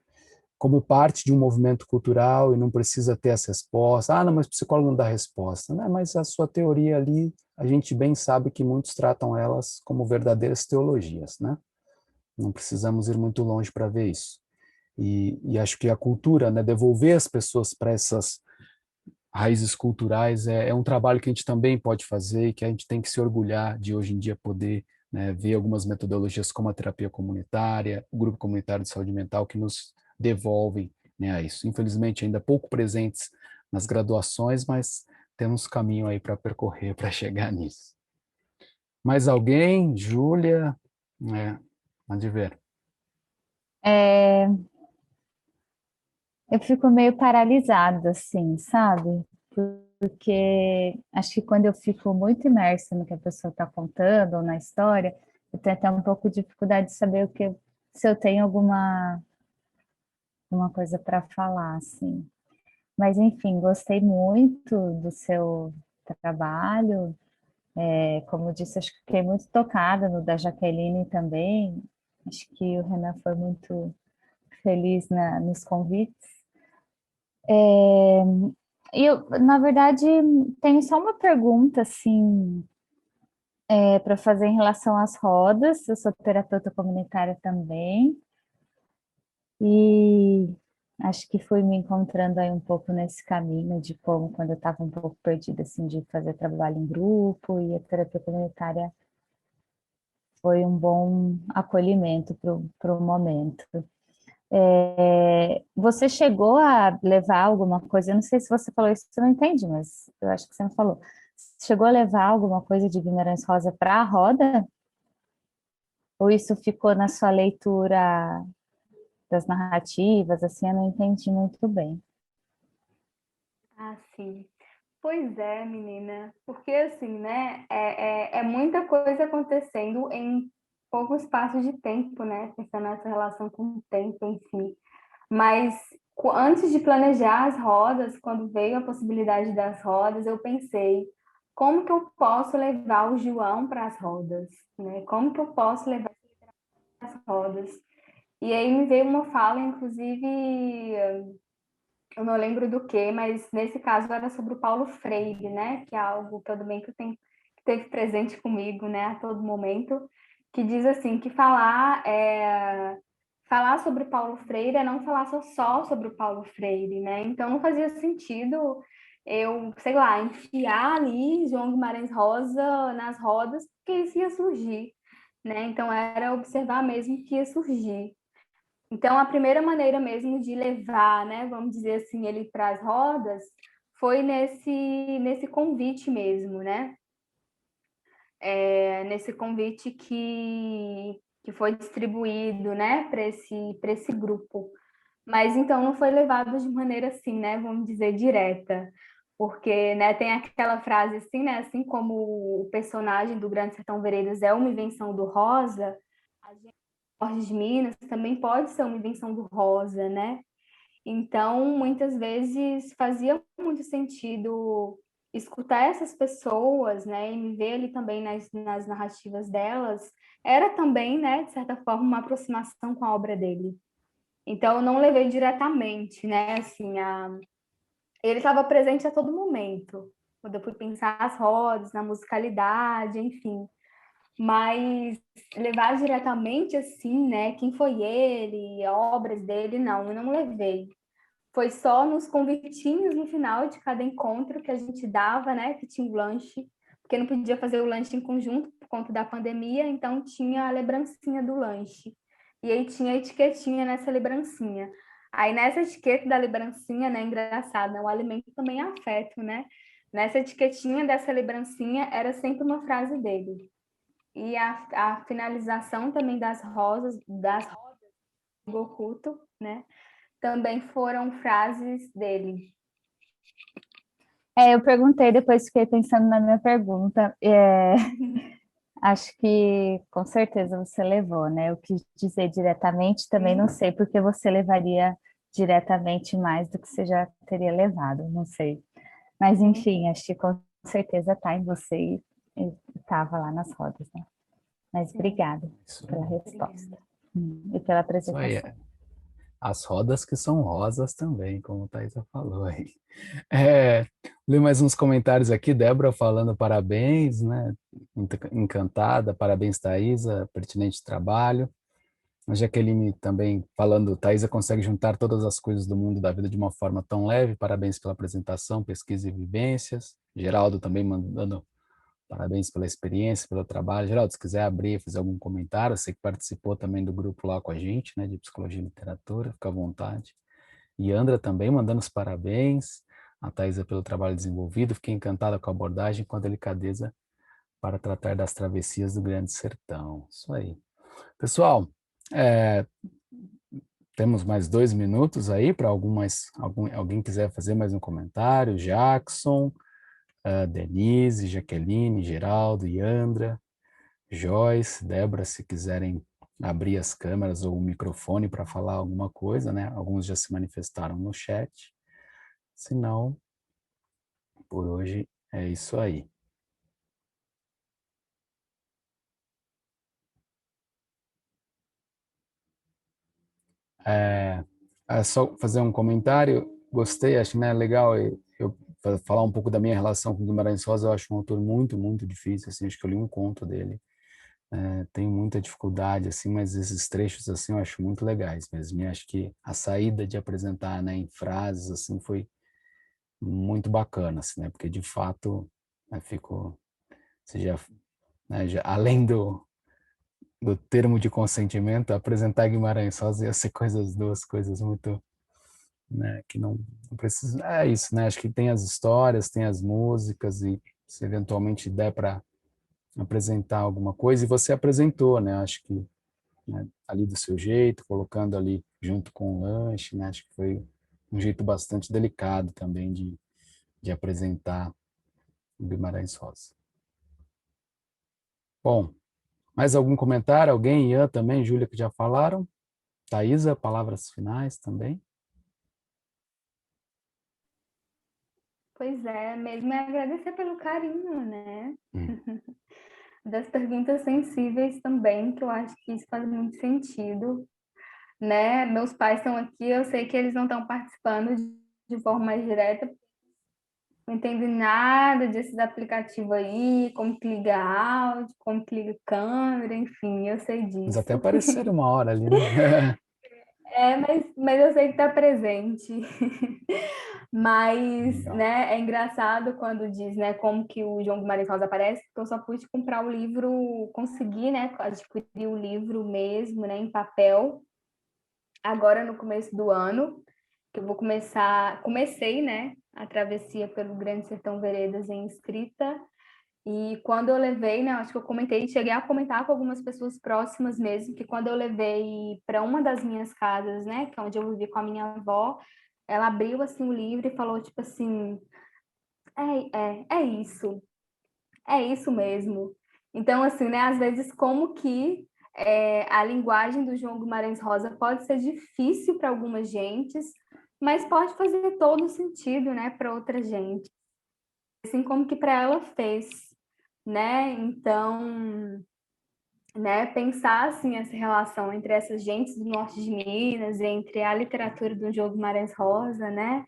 como parte de um movimento cultural e não precisa ter as respostas. Ah, não, mas o psicólogo não dá resposta, né? Mas a sua teoria ali, a gente bem sabe que muitos tratam elas como verdadeiras teologias, né? Não precisamos ir muito longe para ver isso. E acho que a cultura, né, devolver as pessoas para essas raízes culturais é um trabalho que a gente também pode fazer e que a gente tem que se orgulhar de hoje em dia poder, né, ver algumas metodologias como a terapia comunitária, o grupo comunitário de saúde mental que nos devolvem, né, a isso. Infelizmente ainda pouco presentes nas graduações, mas temos caminho aí para percorrer para chegar nisso. Mais alguém? Júlia? Pode ver. É, eu fico meio paralisada, assim, sabe? Porque acho que quando eu fico muito imersa no que a pessoa está contando ou na história, eu tenho até um pouco de dificuldade de saber se eu tenho alguma coisa para falar, assim. Mas, enfim, gostei muito do seu trabalho. Como eu disse, acho que fiquei muito tocada no da Jaqueline também. Acho que o Renan foi muito feliz nos convites. E eu, na verdade, tenho só uma pergunta, assim, para fazer em relação às rodas. Eu sou terapeuta comunitária também. E acho que fui me encontrando aí um pouco nesse caminho de como, quando eu estava um pouco perdida, assim, de fazer trabalho em grupo, e a terapia comunitária foi um bom acolhimento para o momento. Você chegou a levar alguma coisa, eu não sei se você falou isso, eu não entendi, mas eu acho que você me falou. Chegou a levar alguma coisa de Guimarães Rosa para a roda? Ou isso ficou na sua leitura das narrativas, assim, eu não entendi muito bem. Ah, sim. Pois é, menina, porque assim, né, é muita coisa acontecendo em pouco espaço de tempo, né, pensando nessa relação com o tempo em si. Mas antes de planejar as rodas, quando veio a possibilidade das rodas, eu pensei, como que eu posso levar o João para as rodas, né? Como que eu posso levar as rodas? E aí me veio uma fala, inclusive, eu não lembro do que, mas nesse caso era sobre o Paulo Freire, né? Que é algo que eu também que teve presente comigo, né? A todo momento, que diz assim que falar sobre Paulo Freire é não falar só sobre o Paulo Freire, né? Então não fazia sentido eu, sei lá, enfiar ali João Guimarães Rosa nas rodas, porque isso ia surgir, né? Então era observar mesmo que ia surgir. Então, a primeira maneira mesmo de levar, né, vamos dizer assim, ele para as rodas, foi nesse convite mesmo, né? Nesse convite que foi distribuído, né, para esse grupo. Mas então não foi levado de maneira assim, né, vamos dizer, direta. Porque, né, tem aquela frase assim, né, assim como o personagem do Grande Sertão Veredas é uma invenção do Rosa, Borges de Minas também pode ser uma invenção do Rosa, né? Então, muitas vezes fazia muito sentido escutar essas pessoas, né, e me ver ali também nas narrativas delas, era também, né, de certa forma, uma aproximação com a obra dele. Então, eu não levei diretamente, né, assim, ele estava presente a todo momento, quando eu fui pensar as rodas, na musicalidade, enfim. Mas levar diretamente assim, né? Quem foi ele, obras dele, não, eu não levei. Foi só nos convitinhos no final de cada encontro que a gente dava, né? Que tinha o lanche, porque não podia fazer o lanche em conjunto por conta da pandemia, então tinha a lembrancinha do lanche. E aí tinha a etiquetinha nessa lembrancinha. Aí nessa etiqueta da lembrancinha, né? Engraçado, né? O alimento também é afeto, né? Nessa etiquetinha dessa lembrancinha era sempre uma frase dele. E a finalização também das rosas do oculto, né? Também foram frases dele. Eu perguntei, depois fiquei pensando na minha pergunta. Acho que com certeza você levou, né? Eu quis dizer diretamente, também não sei porque você levaria diretamente mais do que você já teria levado, não sei. Mas enfim, acho que com certeza tá em você e estava lá nas rodas, né? Mas obrigada Isso pela aí. resposta e pela Isso aí. apresentação. As rodas que são rosas também, como a Thaisa falou aí. É, li mais uns comentários aqui, Débora falando parabéns, né? Encantada, parabéns, Thaisa, pertinente trabalho. A Jaqueline também falando, Thaisa consegue juntar todas as coisas do mundo da vida de uma forma tão leve, parabéns pela apresentação, pesquisa e vivências. Geraldo também mandando parabéns pela experiência, pelo trabalho. Geraldo, se quiser abrir, fazer algum comentário, você que participou também do grupo lá com a gente, né, de Psicologia e Literatura, fica à vontade. E Andra também mandando os parabéns, a Thaisa pelo trabalho desenvolvido, fiquei encantada com a abordagem, com a delicadeza para tratar das travessias do Grande Sertão. Isso aí. Pessoal, é, temos mais 2 minutos aí para alguém quiser fazer mais um comentário. Jackson, Denise, Jaqueline, Geraldo, Yandra, Joyce, Débora, se quiserem abrir as câmeras ou o microfone para falar alguma coisa, né? Alguns já se manifestaram no chat. Se não, por hoje é isso aí. É só fazer um comentário. Gostei, acho, né, legal eu falar um pouco da minha relação com Guimarães Rosa. Eu acho um autor muito, muito difícil. Assim, acho que eu li um conto dele tenho muita dificuldade, assim, mas esses trechos, assim, eu acho muito legais mesmo. E acho que a saída de apresentar, né, em frases, assim, foi muito bacana, assim, né? Porque, de fato, você já, né, além do termo de consentimento, apresentar Guimarães Rosa ia ser duas coisas muito, né, que não precisa. É isso, né? Acho que tem as histórias, tem as músicas, e se eventualmente der para apresentar alguma coisa, e você apresentou, né? Acho que, né, ali do seu jeito, colocando ali junto com o lanche, né? Acho que foi um jeito bastante delicado também de apresentar o Guimarães Rosa. Bom, mais algum comentário? Alguém? Ian também, Júlia, que já falaram? Thaisa, palavras finais também? Pois é, mesmo é agradecer pelo carinho, né? Hum. Das perguntas sensíveis também, que eu acho que isso faz muito sentido, né? Meus pais estão aqui, eu sei que eles não estão participando de forma mais direta, não entendem nada desses aplicativos aí, como que liga áudio, como que liga câmera, enfim, eu sei Mas disso. até apareceram uma hora ali, né? Mas eu sei que está presente. Mas, Legal. né, é engraçado quando diz, né, como que o João Guimarães Rosa aparece, porque eu só pude comprar o livro, consegui, né, adquirir o livro mesmo, né, em papel, agora no começo do ano, que eu vou comecei, né, a travessia pelo Grande Sertão Veredas em escrita, e quando eu levei, né, acho que cheguei a comentar com algumas pessoas próximas mesmo, que quando eu levei para uma das minhas casas, né, que é onde eu vivi com a minha avó, ela abriu assim o livro e falou tipo assim, é isso mesmo. Então assim, né, às vezes como que a linguagem do João Guimarães Rosa pode ser difícil para algumas gentes, mas pode fazer todo sentido, né, para outra gente, assim como que para ela fez, né? Então, né, pensar assim essa relação entre essas gentes do norte de Minas, entre a literatura do João Guimarães Rosa, né?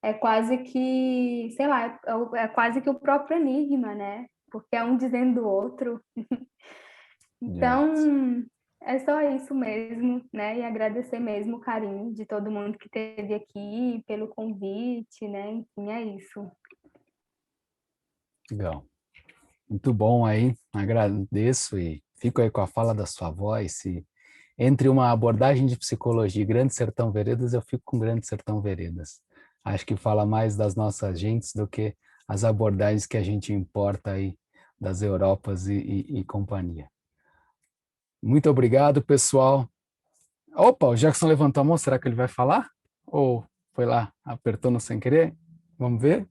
É quase que, sei lá, é quase que o próprio enigma, né? Porque é um dizendo do outro. Demais. Então, é só isso mesmo, né? E agradecer mesmo o carinho de todo mundo que esteve aqui, pelo convite, né? Enfim, é isso. Legal. Muito bom aí, agradeço e fico aí com a fala da sua voz. E entre uma abordagem de psicologia e Grande Sertão Veredas, eu fico com Grande Sertão Veredas. Acho que fala mais das nossas gentes do que as abordagens que a gente importa aí das Europas e companhia. Muito obrigado, pessoal. Opa, o Jackson levantou a mão, será que ele vai falar? Ou foi lá, apertou no sem querer? Vamos ver?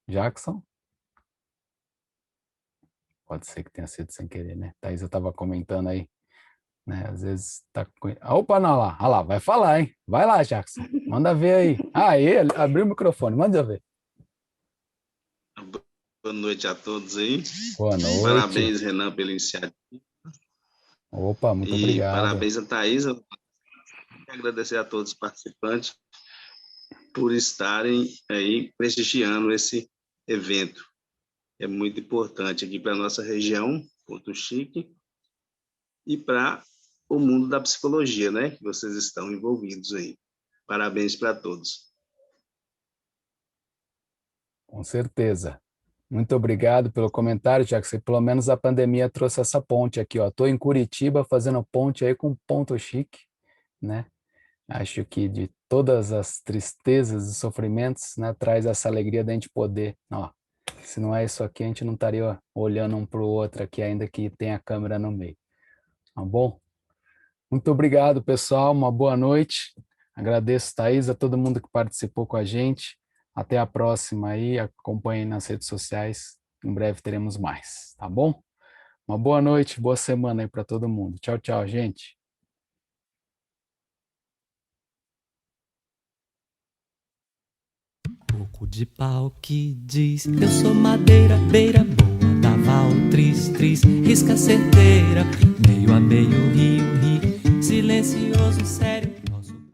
Jackson? Pode ser que tenha sido sem querer, né? Thaís, eu estava comentando aí, né? Às vezes tá com... Opa, não, lá. Ah lá, vai falar, hein? Vai lá, Jackson. Manda ver aí. Aí, abriu o microfone, manda ver. Boa noite a todos aí. Boa noite. Parabéns, Renan, pela iniciativa. Opa, muito E obrigado. parabéns a Thaís. Eu quero agradecer a todos os participantes por estarem aí prestigiando esse evento. É muito importante aqui para a nossa região, Porto Chique, e para o mundo da psicologia, né? Que vocês estão envolvidos aí. Parabéns para todos. Com certeza. Muito obrigado pelo comentário, Jackson. Pelo menos a pandemia trouxe essa ponte aqui, ó. Estou em Curitiba fazendo ponte aí com Ponto Chique, né? Acho que de todas as tristezas e sofrimentos, né, traz essa alegria da gente poder, ó, se não é isso aqui, a gente não estaria olhando um para o outro aqui, ainda que tenha a câmera no meio. Tá bom? Muito obrigado, pessoal. Uma boa noite. Agradeço, Thaís, a todo mundo que participou com a gente. Até a próxima aí. Acompanhem nas redes sociais. Em breve teremos mais, tá bom? Uma boa noite, boa semana aí para todo mundo. Tchau, tchau, gente. Pouco de pau que diz: eu sou madeira, beira boa, da val, tris, tris, risca certeira, meio a meio, rio, ri, silencioso, sério.